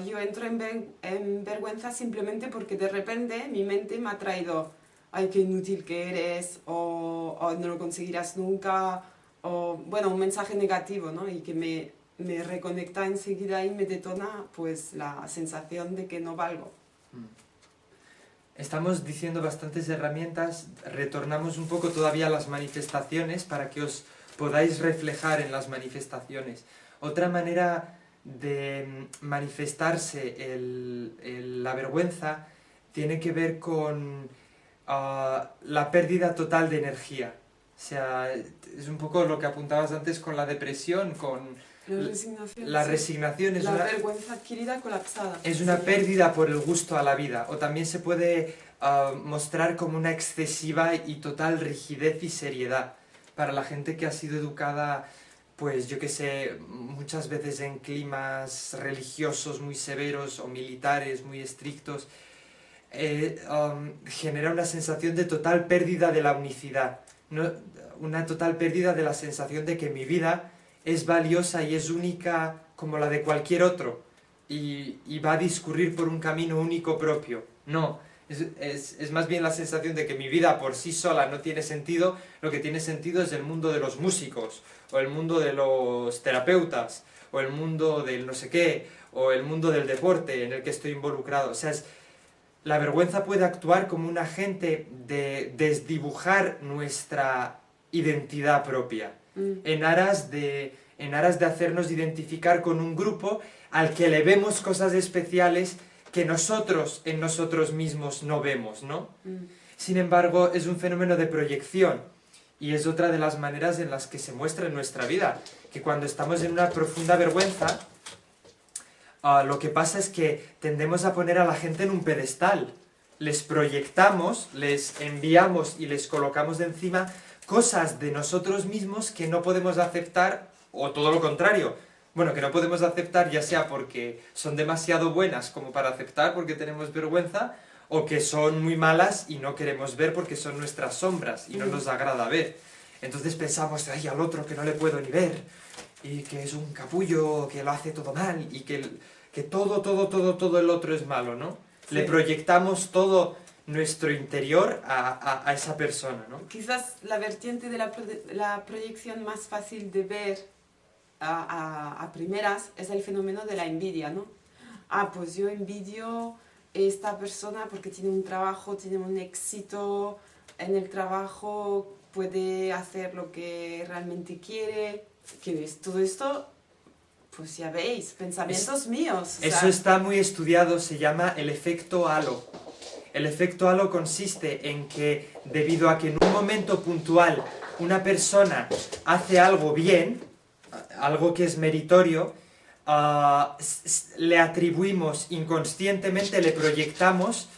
yo entro en vergüenza simplemente porque de repente mi mente me ha traído ay, qué inútil que eres, o no lo conseguirás nunca, o bueno, un mensaje negativo, ¿no? Y que me reconecta enseguida y me detona pues la sensación de que no valgo. Estamos diciendo bastantes herramientas, retornamos un poco todavía a las manifestaciones para que os podáis reflejar en las manifestaciones. Otra manera de manifestarse la vergüenza tiene que ver con la pérdida total de energía. O sea, es un poco lo que apuntabas antes con la depresión, con la resignación. La vergüenza adquirida colapsada. Es una pérdida por el gusto a la vida. O también se puede mostrar como una excesiva y total rigidez y seriedad. Para la gente que ha sido educada, pues yo que sé, muchas veces en climas religiosos muy severos o militares muy estrictos, genera una sensación de total pérdida de la unicidad, ¿no? Una total pérdida de la sensación de que mi vida es valiosa y es única como la de cualquier otro y va a discurrir por un camino único propio. No, es más bien la sensación de que mi vida por sí sola no tiene sentido, lo que tiene sentido es el mundo de los músicos, o el mundo de los terapeutas, o el mundo del no sé qué, o el mundo del deporte en el que estoy involucrado. O sea, la vergüenza puede actuar como un agente de desdibujar nuestra identidad propia, en aras de hacernos identificar con un grupo al que le vemos cosas especiales que nosotros en nosotros mismos no vemos, ¿no? Sin embargo, es un fenómeno de proyección y es otra de las maneras en las que se muestra en nuestra vida, que cuando estamos en una profunda vergüenza, lo que pasa es que tendemos a poner a la gente en un pedestal. Les proyectamos, les enviamos y les colocamos de encima cosas de nosotros mismos que no podemos aceptar, o todo lo contrario, bueno, que no podemos aceptar, ya sea porque son demasiado buenas como para aceptar porque tenemos vergüenza, o que son muy malas y no queremos ver porque son nuestras sombras y no nos agrada ver. Entonces pensamos, ay, al otro que no le puedo ni ver, y que es un capullo, que lo hace todo mal, y que todo el otro es malo, ¿no? Sí. Le proyectamos todo nuestro interior a esa persona, ¿no? Quizás la vertiente de la proyección más fácil de ver a primeras es el fenómeno de la envidia, ¿no? Ah, pues yo envidio esta persona porque tiene un trabajo, tiene un éxito en el trabajo, puede hacer lo que realmente quiere, que es todo esto, pues ya veis, pensamientos míos. Eso está muy estudiado, se llama el efecto halo. El efecto halo consiste en que, debido a que en un momento puntual una persona hace algo bien, algo que es meritorio, le atribuimos inconscientemente, le proyectamos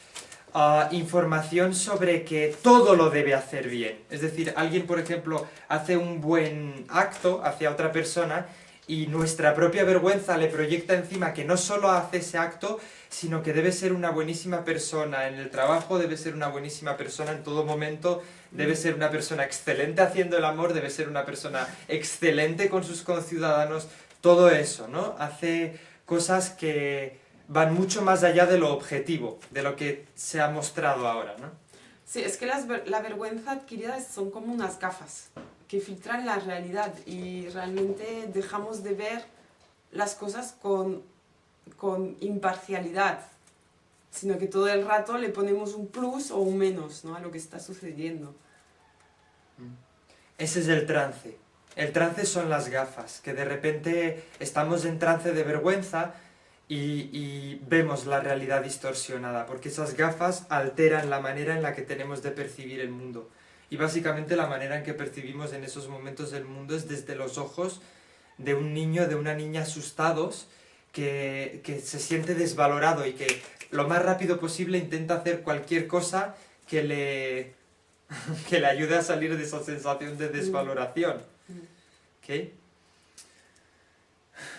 información sobre que todo lo debe hacer bien. Es decir, alguien, por ejemplo, hace un buen acto hacia otra persona y nuestra propia vergüenza le proyecta encima que no solo hace ese acto, sino que debe ser una buenísima persona en el trabajo, debe ser una buenísima persona en todo momento, debe ser una persona excelente haciendo el amor, debe ser una persona excelente con sus conciudadanos, todo eso, ¿no? Hace cosas que van mucho más allá de lo objetivo, de lo que se ha mostrado ahora, ¿no? Sí, es que la vergüenza adquirida son como unas gafas que filtran la realidad y realmente dejamos de ver las cosas con imparcialidad, sino que todo el rato le ponemos un plus o un menos, ¿no?, a lo que está sucediendo. Ese es el trance. El trance son las gafas, que de repente estamos en trance de vergüenza y vemos la realidad distorsionada, porque esas gafas alteran la manera en la que tenemos de percibir el mundo. Y básicamente la manera en que percibimos en esos momentos el mundo es desde los ojos de un niño, de una niña asustados, que se siente desvalorado y que lo más rápido posible intenta hacer cualquier cosa que le ayude a salir de esa sensación de desvaloración. ¿Okay?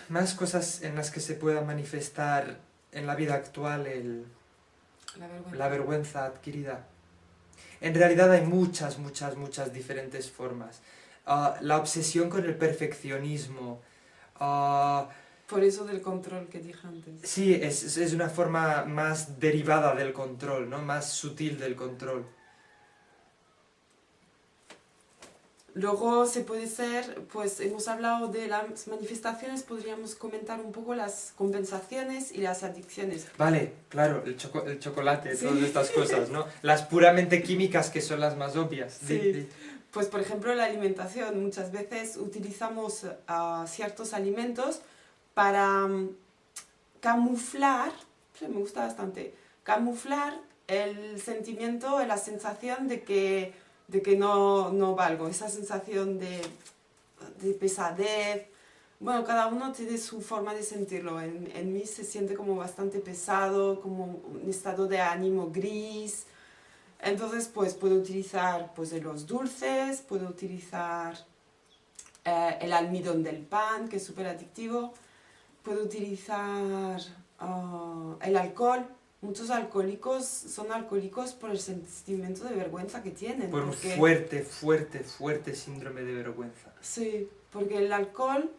Más cosas en las que se pueda manifestar en la vida actual la vergüenza adquirida. En realidad hay muchas diferentes formas. La obsesión con el perfeccionismo. Por eso del control que dije antes. Sí, es una forma más derivada del control, ¿no? Más sutil del control. Luego se puede ser, pues hemos hablado de las manifestaciones, podríamos comentar un poco las compensaciones y las adicciones. Vale, claro, el chocolate, Sí. todas estas cosas, ¿no? Las puramente químicas que son las más obvias. Sí. Pues por ejemplo la alimentación, muchas veces utilizamos ciertos alimentos para camuflar, sí, me gusta bastante, camuflar el sentimiento, la sensación de que no valgo, esa sensación de pesadez. Bueno, cada uno tiene su forma de sentirlo. En mí se siente como bastante pesado, como un estado de ánimo gris. Entonces, pues puedo utilizar pues, de los dulces, puedo utilizar el almidón del pan, que es súper adictivo. Puedo utilizar el alcohol. Muchos alcohólicos son alcohólicos por el sentimiento de vergüenza que tienen. Por un porque, fuerte síndrome de vergüenza. Sí, porque el alcohol...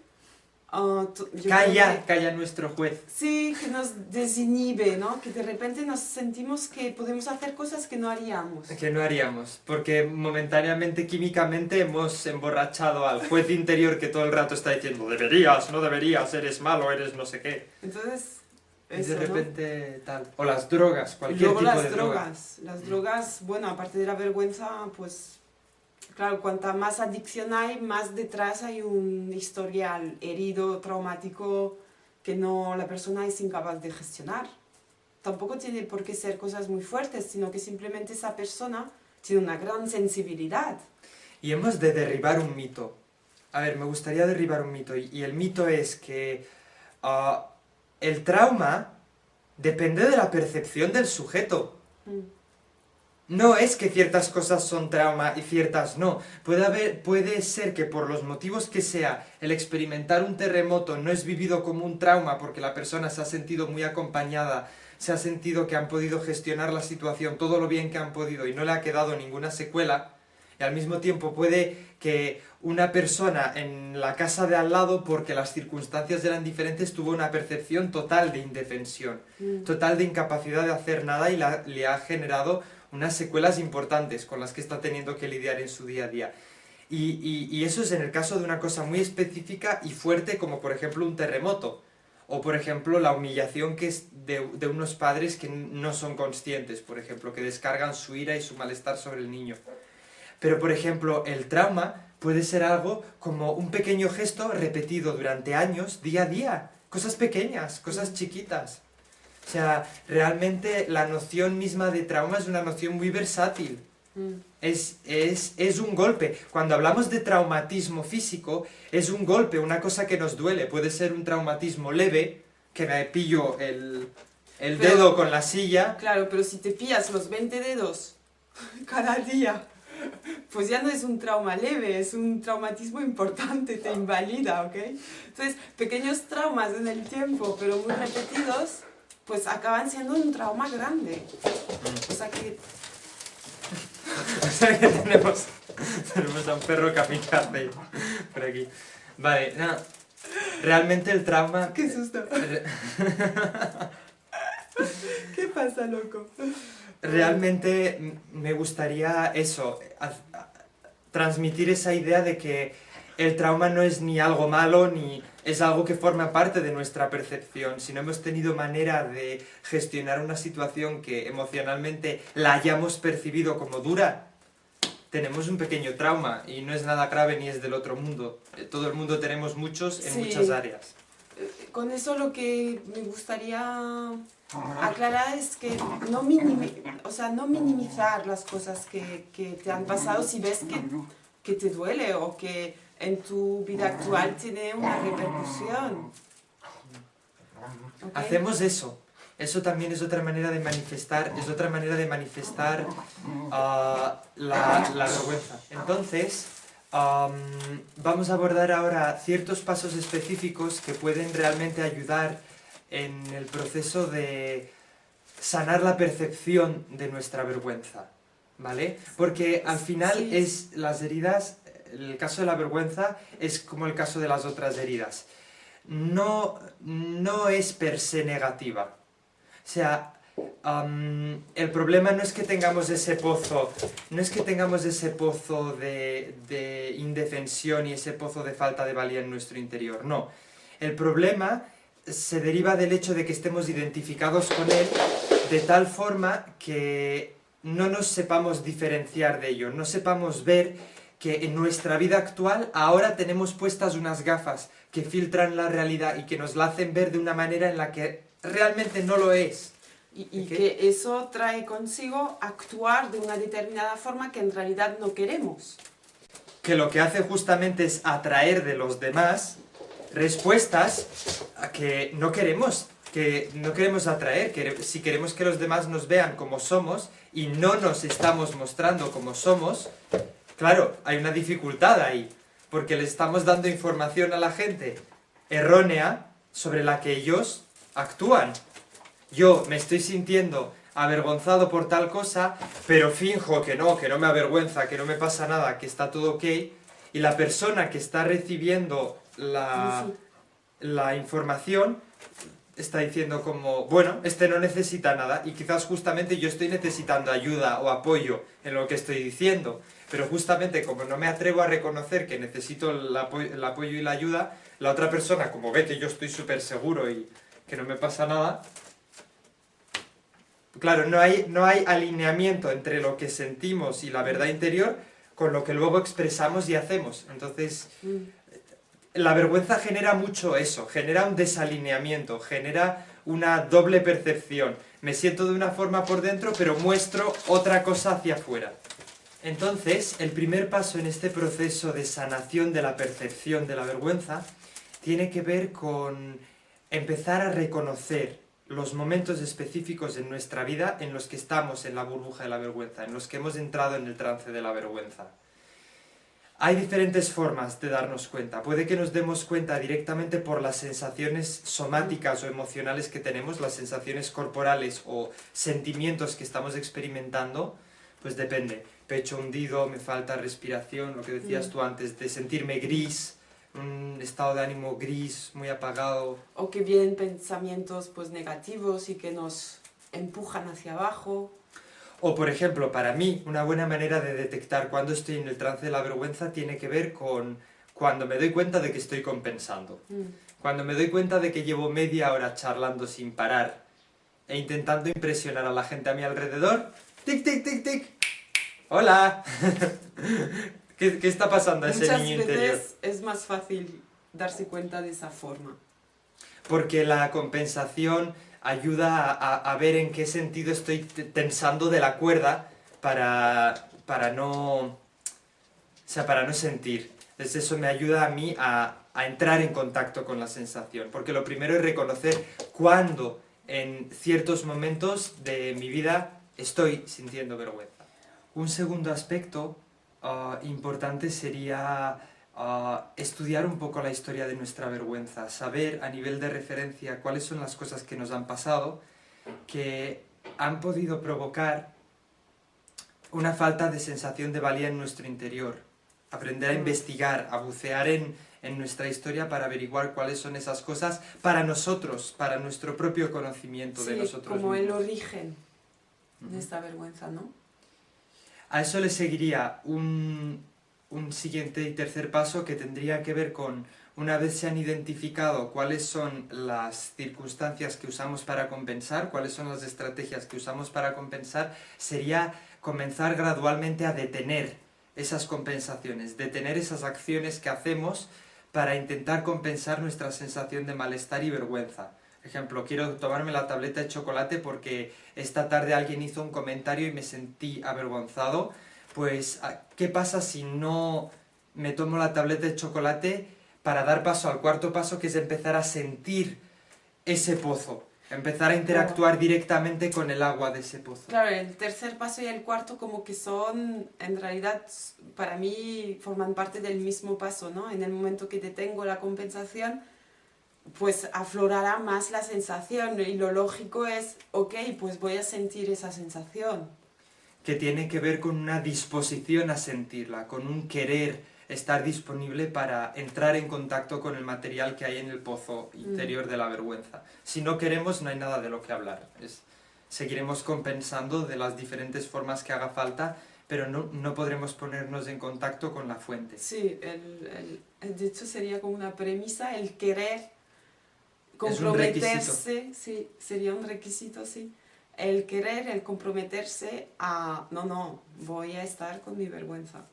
Calla nuestro juez. Sí, que nos desinhibe, ¿no? Que de repente nos sentimos que podemos hacer cosas que no haríamos. Que no haríamos, porque momentáneamente, químicamente, hemos emborrachado al juez interior que todo el rato está diciendo deberías, no deberías, eres malo, eres no sé qué. Entonces... Y eso, de repente tal. O las drogas, ¿no? cualquier Luego tipo las de droga. drogas. Las drogas, bueno, aparte de la vergüenza, pues... Claro, cuanta más adicción hay, más detrás hay un historial herido, traumático, que no, la persona es incapaz de gestionar. Tampoco tiene por qué ser cosas muy fuertes, sino que simplemente esa persona tiene una gran sensibilidad. Y hemos de derribar un mito. A ver, me gustaría derribar un mito. Y el mito es que el trauma depende de la percepción del sujeto. no es que ciertas cosas son trauma y ciertas no. Puede ser que por los motivos que sea, el experimentar un terremoto no es vivido como un trauma porque la persona se ha sentido muy acompañada, se ha sentido que han podido gestionar la situación todo lo bien que han podido y no le ha quedado ninguna secuela. Y al mismo tiempo puede que una persona en la casa de al lado, porque las circunstancias eran diferentes, tuvo una percepción total de indefensión, total de incapacidad de hacer nada y le ha generado unas secuelas importantes con las que está teniendo que lidiar en su día a día. Y eso es en el caso de una cosa muy específica y fuerte como por ejemplo un terremoto. O por ejemplo la humillación que es de unos padres que no son conscientes, por ejemplo, que descargan su ira y su malestar sobre el niño. Pero, por ejemplo, el trauma puede ser algo como un pequeño gesto repetido durante años, día a día. Cosas pequeñas, cosas chiquitas. O sea, realmente la noción misma de trauma es una noción muy versátil. Es un golpe. Cuando hablamos de traumatismo físico, es un golpe, una cosa que nos duele. Puede ser un traumatismo leve, que me pillo el dedo con la silla. Claro, pero si te pillas los 20 dedos cada día, pues ya no es un trauma leve, es un traumatismo importante, te invalida, ¿ok? Entonces, pequeños traumas en el tiempo, pero muy repetidos, pues acaban siendo un trauma grande. O sea que... O sea que tenemos a un perro kamikaze por aquí. Vale, no, realmente el trauma... ¡Qué susto! ¿Qué pasa, loco? Realmente me gustaría eso, transmitir esa idea de que el trauma no es ni algo malo ni es algo que forma parte de nuestra percepción. Si no hemos tenido manera de gestionar una situación que emocionalmente la hayamos percibido como dura, tenemos un pequeño trauma y no es nada grave ni es del otro mundo. Todo el mundo tenemos muchos en muchas áreas. Con eso lo que me gustaría aclarar es que no minimizar las cosas que te han pasado si ves que te duele o que en tu vida actual tiene una repercusión. ¿Okay? Hacemos eso. Eso también es otra manera de manifestar, la vergüenza. Entonces, vamos a abordar ahora ciertos pasos específicos que pueden realmente ayudar en el proceso de sanar la percepción de nuestra vergüenza, ¿vale? Porque al final las heridas, el caso de la vergüenza es como el caso de las otras heridas. No es per se negativa. O sea, el problema no es que tengamos ese pozo, de indefensión y ese pozo de falta de valía en nuestro interior, no. El problema se deriva del hecho de que estemos identificados con él de tal forma que no nos sepamos diferenciar de ello, no sepamos ver que en nuestra vida actual ahora tenemos puestas unas gafas que filtran la realidad y que nos la hacen ver de una manera en la que realmente no lo es. Y que eso trae consigo actuar de una determinada forma que en realidad no queremos. Que lo que hace justamente es atraer de los demás respuestas a que no queremos atraer. Si queremos que los demás nos vean como somos y no nos estamos mostrando como somos, claro, hay una dificultad ahí, porque le estamos dando información a la gente errónea sobre la que ellos actúan. Yo me estoy sintiendo avergonzado por tal cosa, pero finjo que no me avergüenza, que no me pasa nada, que está todo ok, y la persona que está recibiendo la información está diciendo como, bueno, este no necesita nada, y quizás justamente yo estoy necesitando ayuda o apoyo en lo que estoy diciendo, pero justamente como no me atrevo a reconocer que necesito el apoyo y la ayuda, la otra persona, como ve que yo estoy súper seguro y que no me pasa nada, claro, no hay alineamiento entre lo que sentimos y la verdad interior con lo que luego expresamos y hacemos. Entonces, la vergüenza genera mucho eso, genera un desalineamiento, genera una doble percepción. Me siento de una forma por dentro, pero muestro otra cosa hacia afuera. Entonces, el primer paso en este proceso de sanación de la percepción de la vergüenza tiene que ver con empezar a reconocer los momentos específicos en nuestra vida en los que estamos en la burbuja de la vergüenza, en los que hemos entrado en el trance de la vergüenza. Hay diferentes formas de darnos cuenta. Puede que nos demos cuenta directamente por las sensaciones somáticas o emocionales que tenemos, las sensaciones corporales o sentimientos que estamos experimentando, pues depende. Pecho hundido, me falta respiración, lo que decías tú antes, de sentirme gris, un estado de ánimo gris, muy apagado. O que vienen pensamientos pues negativos y que nos empujan hacia abajo. O, por ejemplo, para mí, una buena manera de detectar cuando estoy en el trance de la vergüenza tiene que ver con cuando me doy cuenta de que estoy compensando. Cuando me doy cuenta de que llevo media hora charlando sin parar e intentando impresionar a la gente a mi alrededor. ¡Tic, tic, tic, tic! ¡Hola! ¿Qué está pasando a ese niño interior? Muchas veces es más fácil darse cuenta de esa forma. Porque la compensación ayuda a ver en qué sentido estoy tensando de la cuerda para no sentir. Entonces eso me ayuda a mí a entrar en contacto con la sensación. Porque lo primero es reconocer cuándo en ciertos momentos de mi vida estoy sintiendo vergüenza. Un segundo aspecto importante sería estudiar un poco la historia de nuestra vergüenza, saber a nivel de referencia cuáles son las cosas que nos han pasado que han podido provocar una falta de sensación de valía en nuestro interior, aprender a investigar, a bucear en nuestra historia para averiguar cuáles son esas cosas para nosotros, para nuestro propio conocimiento de nosotros como mismos. el origen de esta vergüenza, ¿no? A eso le seguiría un siguiente y tercer paso que tendría que ver con, una vez se han identificado cuáles son las circunstancias que usamos para compensar, cuáles son las estrategias que usamos para compensar, sería comenzar gradualmente a detener esas compensaciones, detener esas acciones que hacemos para intentar compensar nuestra sensación de malestar y vergüenza. Por ejemplo, quiero tomarme la tableta de chocolate porque esta tarde alguien hizo un comentario y me sentí avergonzado. Pues, ¿qué pasa si no me tomo la tableta de chocolate para dar paso al cuarto paso, que es empezar a sentir ese pozo? Empezar a interactuar directamente con el agua de ese pozo. Claro, el tercer paso y el cuarto como que son, en realidad, para mí, forman parte del mismo paso, ¿no? En el momento que detengo la compensación, pues aflorará más la sensación y lo lógico es, ok, pues voy a sentir esa sensación. Que tiene que ver con una disposición a sentirla, con un querer estar disponible para entrar en contacto con el material que hay en el pozo interior de la vergüenza. Si no queremos, no hay nada de lo que hablar. Seguiremos compensando de las diferentes formas que haga falta, pero no podremos ponernos en contacto con la fuente. Sí, de hecho sería como una premisa, el querer comprometerse, sí, sería un requisito, sí. El querer, el comprometerse a, no, voy a estar con mi vergüenza.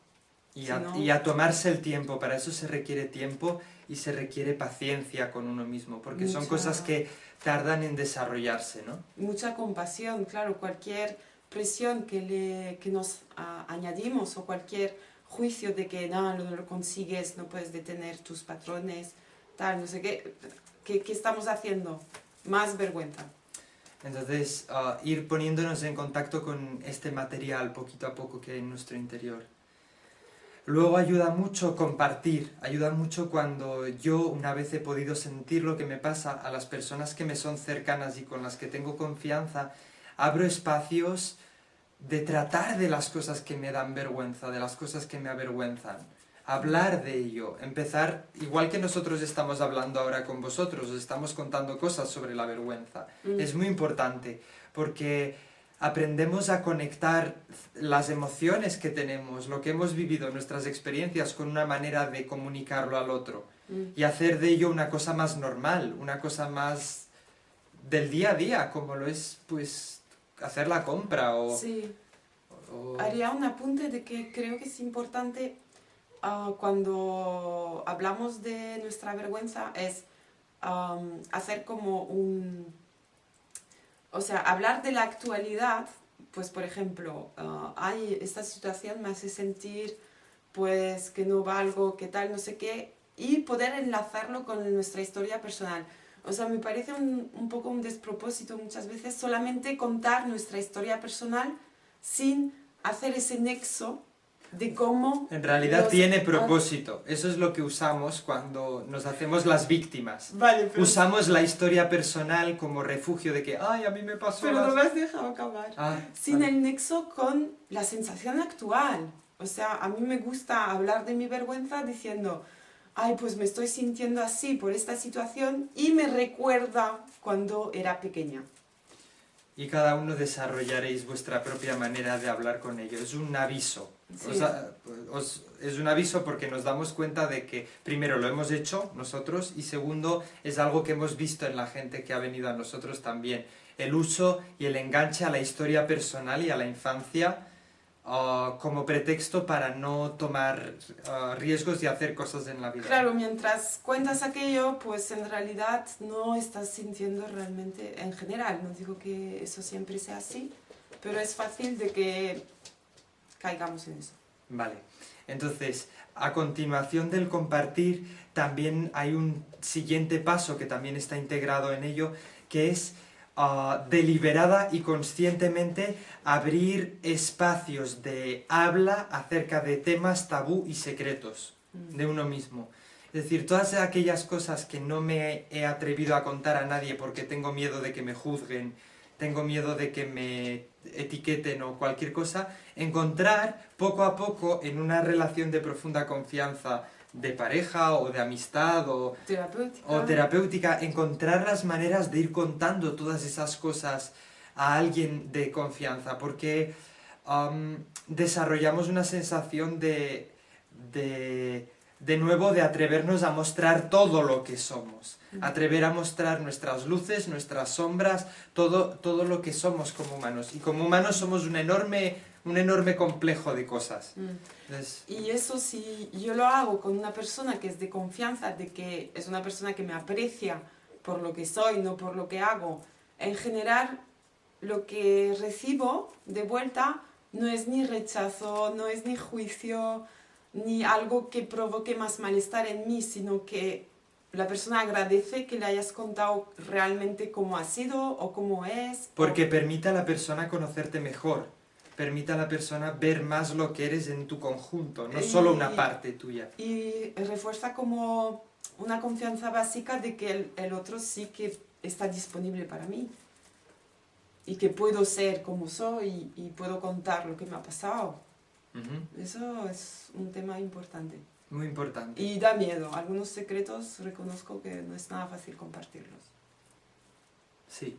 Y a tomarse el tiempo, para eso se requiere tiempo y se requiere paciencia con uno mismo, porque son cosas que tardan en desarrollarse, ¿no? Mucha compasión, claro, cualquier presión que nos añadimos o cualquier juicio de que no lo consigues, no puedes detener tus patrones, tal, no sé qué, ¿qué estamos haciendo? Más vergüenza. Entonces, ir poniéndonos en contacto con este material poquito a poco que hay en nuestro interior. Luego ayuda mucho compartir, ayuda mucho cuando yo una vez he podido sentir lo que me pasa a las personas que me son cercanas y con las que tengo confianza, abro espacios de tratar de las cosas que me dan vergüenza, de las cosas que me avergüenzan. Hablar de ello, empezar, igual que nosotros estamos hablando ahora con vosotros, os estamos contando cosas sobre la vergüenza. Es muy importante, porque aprendemos a conectar las emociones que tenemos, lo que hemos vivido, nuestras experiencias, con una manera de comunicarlo al otro. Y hacer de ello una cosa más normal, una cosa más del día a día, como lo es, pues, hacer la compra o... Sí. Haría un apunte de que creo que es importante cuando hablamos de nuestra vergüenza es hacer como o sea, hablar de la actualidad, pues por ejemplo, esta situación me hace sentir pues que no valgo, que tal, no sé qué, y poder enlazarlo con nuestra historia personal. O sea, me parece un poco un despropósito muchas veces solamente contar nuestra historia personal sin hacer ese nexo de cómo... En realidad tiene propósito. Eso es lo que usamos cuando nos hacemos las víctimas. Vale, pero... Usamos la historia personal como refugio de que, ay, a mí me pasó Pero no me has dejado acabar. Sin vale. el nexo con la sensación actual. O sea, a mí me gusta hablar de mi vergüenza diciendo, ay, pues me estoy sintiendo así por esta situación y me recuerda cuando era pequeña. Y cada uno desarrollaréis vuestra propia manera de hablar con ello. Es un aviso. Sí. Es un aviso porque nos damos cuenta de que, primero, lo hemos hecho nosotros y segundo, es algo que hemos visto en la gente que ha venido a nosotros también. El uso y el enganche a la historia personal y a la infancia como pretexto para no tomar riesgos y hacer cosas en la vida. Claro, mientras cuentas aquello, pues en realidad no estás sintiendo realmente en general. No digo que eso siempre sea así, pero es fácil de que caigamos en eso. Vale, entonces, a continuación del compartir, también hay un siguiente paso que también está integrado en ello, que es deliberada y conscientemente abrir espacios de habla acerca de temas tabú y secretos de uno mismo. Es decir, todas aquellas cosas que no me he atrevido a contar a nadie porque tengo miedo de que me juzguen, tengo miedo de que me etiqueten o cualquier cosa, encontrar poco a poco en una relación de profunda confianza de pareja o de amistad o terapéutica, encontrar las maneras de ir contando todas esas cosas a alguien de confianza, porque desarrollamos una sensación de nuevo de atrevernos a mostrar todo lo que somos, atrever a mostrar nuestras luces, nuestras sombras, todo lo que somos como humanos. Y como humanos somos un enorme complejo de cosas. Entonces, y eso si yo lo hago con una persona que es de confianza, de que es una persona que me aprecia por lo que soy, no por lo que hago, en general lo que recibo de vuelta no es ni rechazo, no es ni juicio, ni algo que provoque más malestar en mí, sino que la persona agradece que le hayas contado realmente cómo ha sido o cómo es. Porque permite a la persona conocerte mejor, permite a la persona ver más lo que eres en tu conjunto, no solo una parte tuya. Y refuerza como una confianza básica de que el otro sí que está disponible para mí. Y que puedo ser como soy y puedo contar lo que me ha pasado. Eso es un tema importante. Muy importante. Y da miedo. Algunos secretos reconozco que no es nada fácil compartirlos. Sí.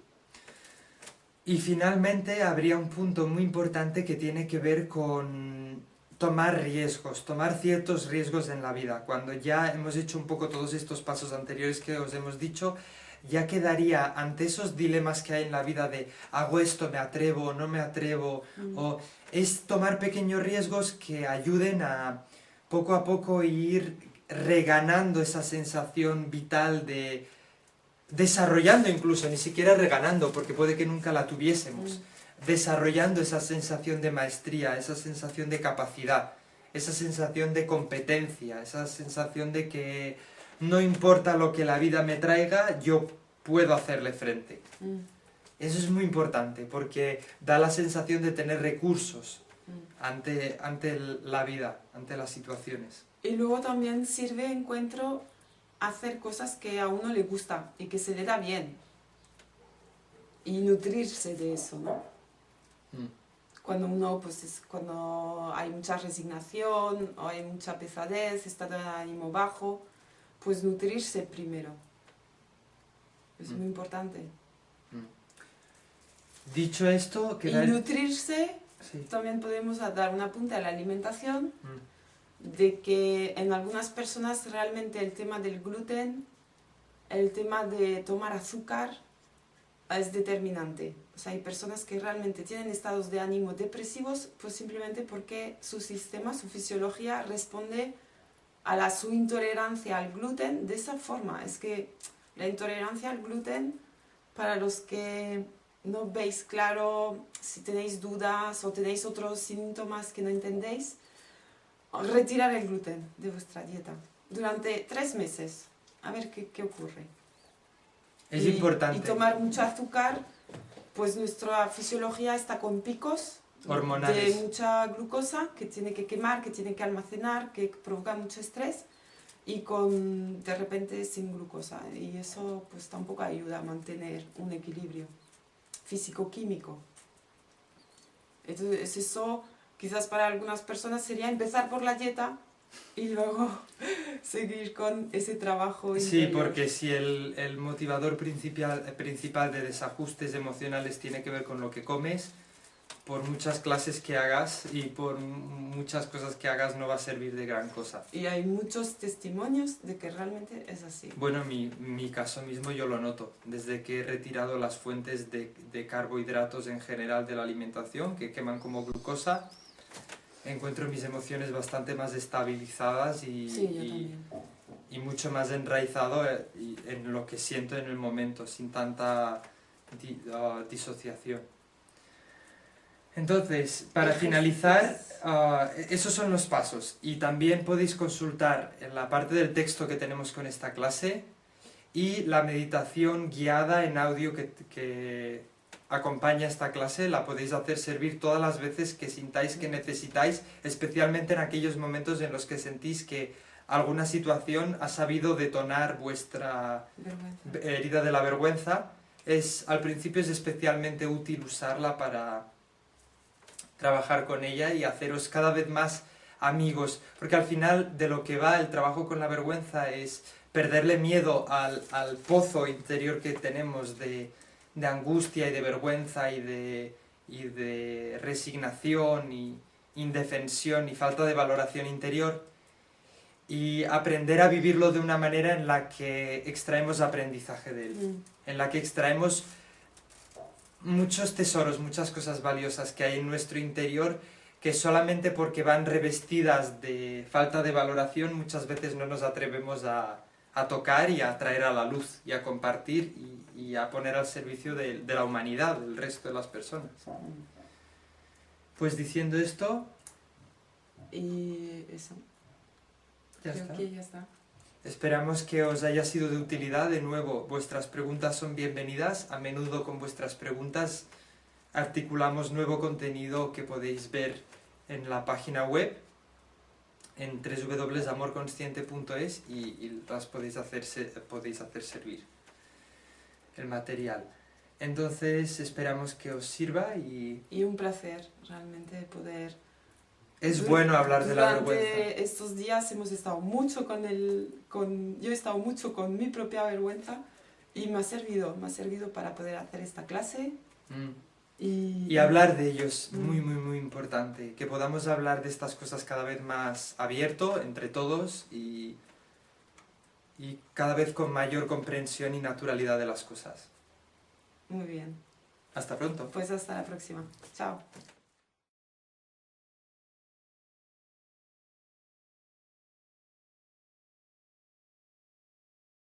Y finalmente habría un punto muy importante que tiene que ver con tomar riesgos, tomar ciertos riesgos en la vida. Cuando ya hemos hecho un poco todos estos pasos anteriores que os hemos dicho, ya quedaría ante esos dilemas que hay en la vida de hago esto, me atrevo, no me atrevo, o es tomar pequeños riesgos que ayuden a poco ir reganando esa sensación vital de desarrollando incluso, ni siquiera reganando, porque puede que nunca la tuviésemos, desarrollando esa sensación de maestría, esa sensación de capacidad, esa sensación de competencia, esa sensación de que no importa lo que la vida me traiga, yo puedo hacerle frente. Eso es muy importante, porque da la sensación de tener recursos ante la vida, ante las situaciones. Y luego también sirve, encuentro, hacer cosas que a uno le gusta y que se le da bien. Y nutrirse de eso, ¿no? Cuando uno, pues cuando hay mucha resignación o hay mucha pesadez, estado de ánimo bajo, pues nutrirse primero. Es muy importante. Dicho esto, y nutrirse, sí. También podemos dar un apunte a la alimentación, de que en algunas personas realmente el tema del gluten, el tema de tomar azúcar es determinante. O sea, hay personas que realmente tienen estados de ánimo depresivos pues simplemente porque su sistema, su fisiología responde a su intolerancia al gluten de esa forma. Es que la intolerancia al gluten, para los que no veis claro, si tenéis dudas o tenéis otros síntomas que no entendéis, retirar el gluten de vuestra dieta durante 3 meses, a ver qué ocurre. Es y importante. tomar mucho azúcar, pues nuestra fisiología está con picos Hormonales. de mucha glucosa que tiene que quemar, que tiene que almacenar, que provoca mucho estrés y con de repente sin glucosa. Y eso pues tampoco ayuda a mantener un equilibrio físico-químico. Entonces eso quizás para algunas personas sería empezar por la dieta y luego seguir con ese trabajo Sí, interior. porque si el motivador principal de desajustes emocionales tiene que ver con lo que comes, por muchas clases que hagas y por muchas cosas que hagas no va a servir de gran cosa. Y hay muchos testimonios de que realmente es así. Bueno, mi caso mismo yo lo noto. Desde que he retirado las fuentes de carbohidratos en general de la alimentación, que queman como glucosa, encuentro mis emociones bastante más estabilizadas Sí, yo también. y mucho más enraizado en lo que siento en el momento, sin tanta disociación. Entonces, para finalizar, esos son los pasos. Y también podéis consultar en la parte del texto que tenemos con esta clase y la meditación guiada en audio que acompaña esta clase. La podéis hacer servir todas las veces que sintáis que necesitáis, especialmente en aquellos momentos en los que sentís que alguna situación ha sabido detonar vuestra herida de la vergüenza. Al principio es especialmente útil usarla para trabajar con ella y haceros cada vez más amigos, porque al final de lo que va el trabajo con la vergüenza es perderle miedo al pozo interior que tenemos de angustia y de vergüenza y de resignación y indefensión y falta de valoración interior, y aprender a vivirlo de una manera en la que extraemos aprendizaje de él, en la que extraemos muchos tesoros, muchas cosas valiosas que hay en nuestro interior, que solamente porque van revestidas de falta de valoración muchas veces no nos atrevemos a tocar y a traer a la luz y a compartir y a poner al servicio de la humanidad, del resto de las personas. Pues diciendo esto... Y eso. Ya Creo está. que ya está. Esperamos que os haya sido de utilidad. De nuevo, vuestras preguntas son bienvenidas. A menudo con vuestras preguntas articulamos nuevo contenido que podéis ver en la página web, en www.amorconsciente.es, y las podéis hacer servir el material. Entonces esperamos que os sirva y un placer realmente poder... Es bueno hablar de la vergüenza. Durante estos días hemos estado mucho yo he estado mucho con mi propia vergüenza y me ha servido para poder hacer esta clase. Y hablar de ellos, muy, muy, muy importante. Que podamos hablar de estas cosas cada vez más abierto entre todos y cada vez con mayor comprensión y naturalidad de las cosas. Muy bien. Hasta pronto. Pues hasta la próxima. Chao.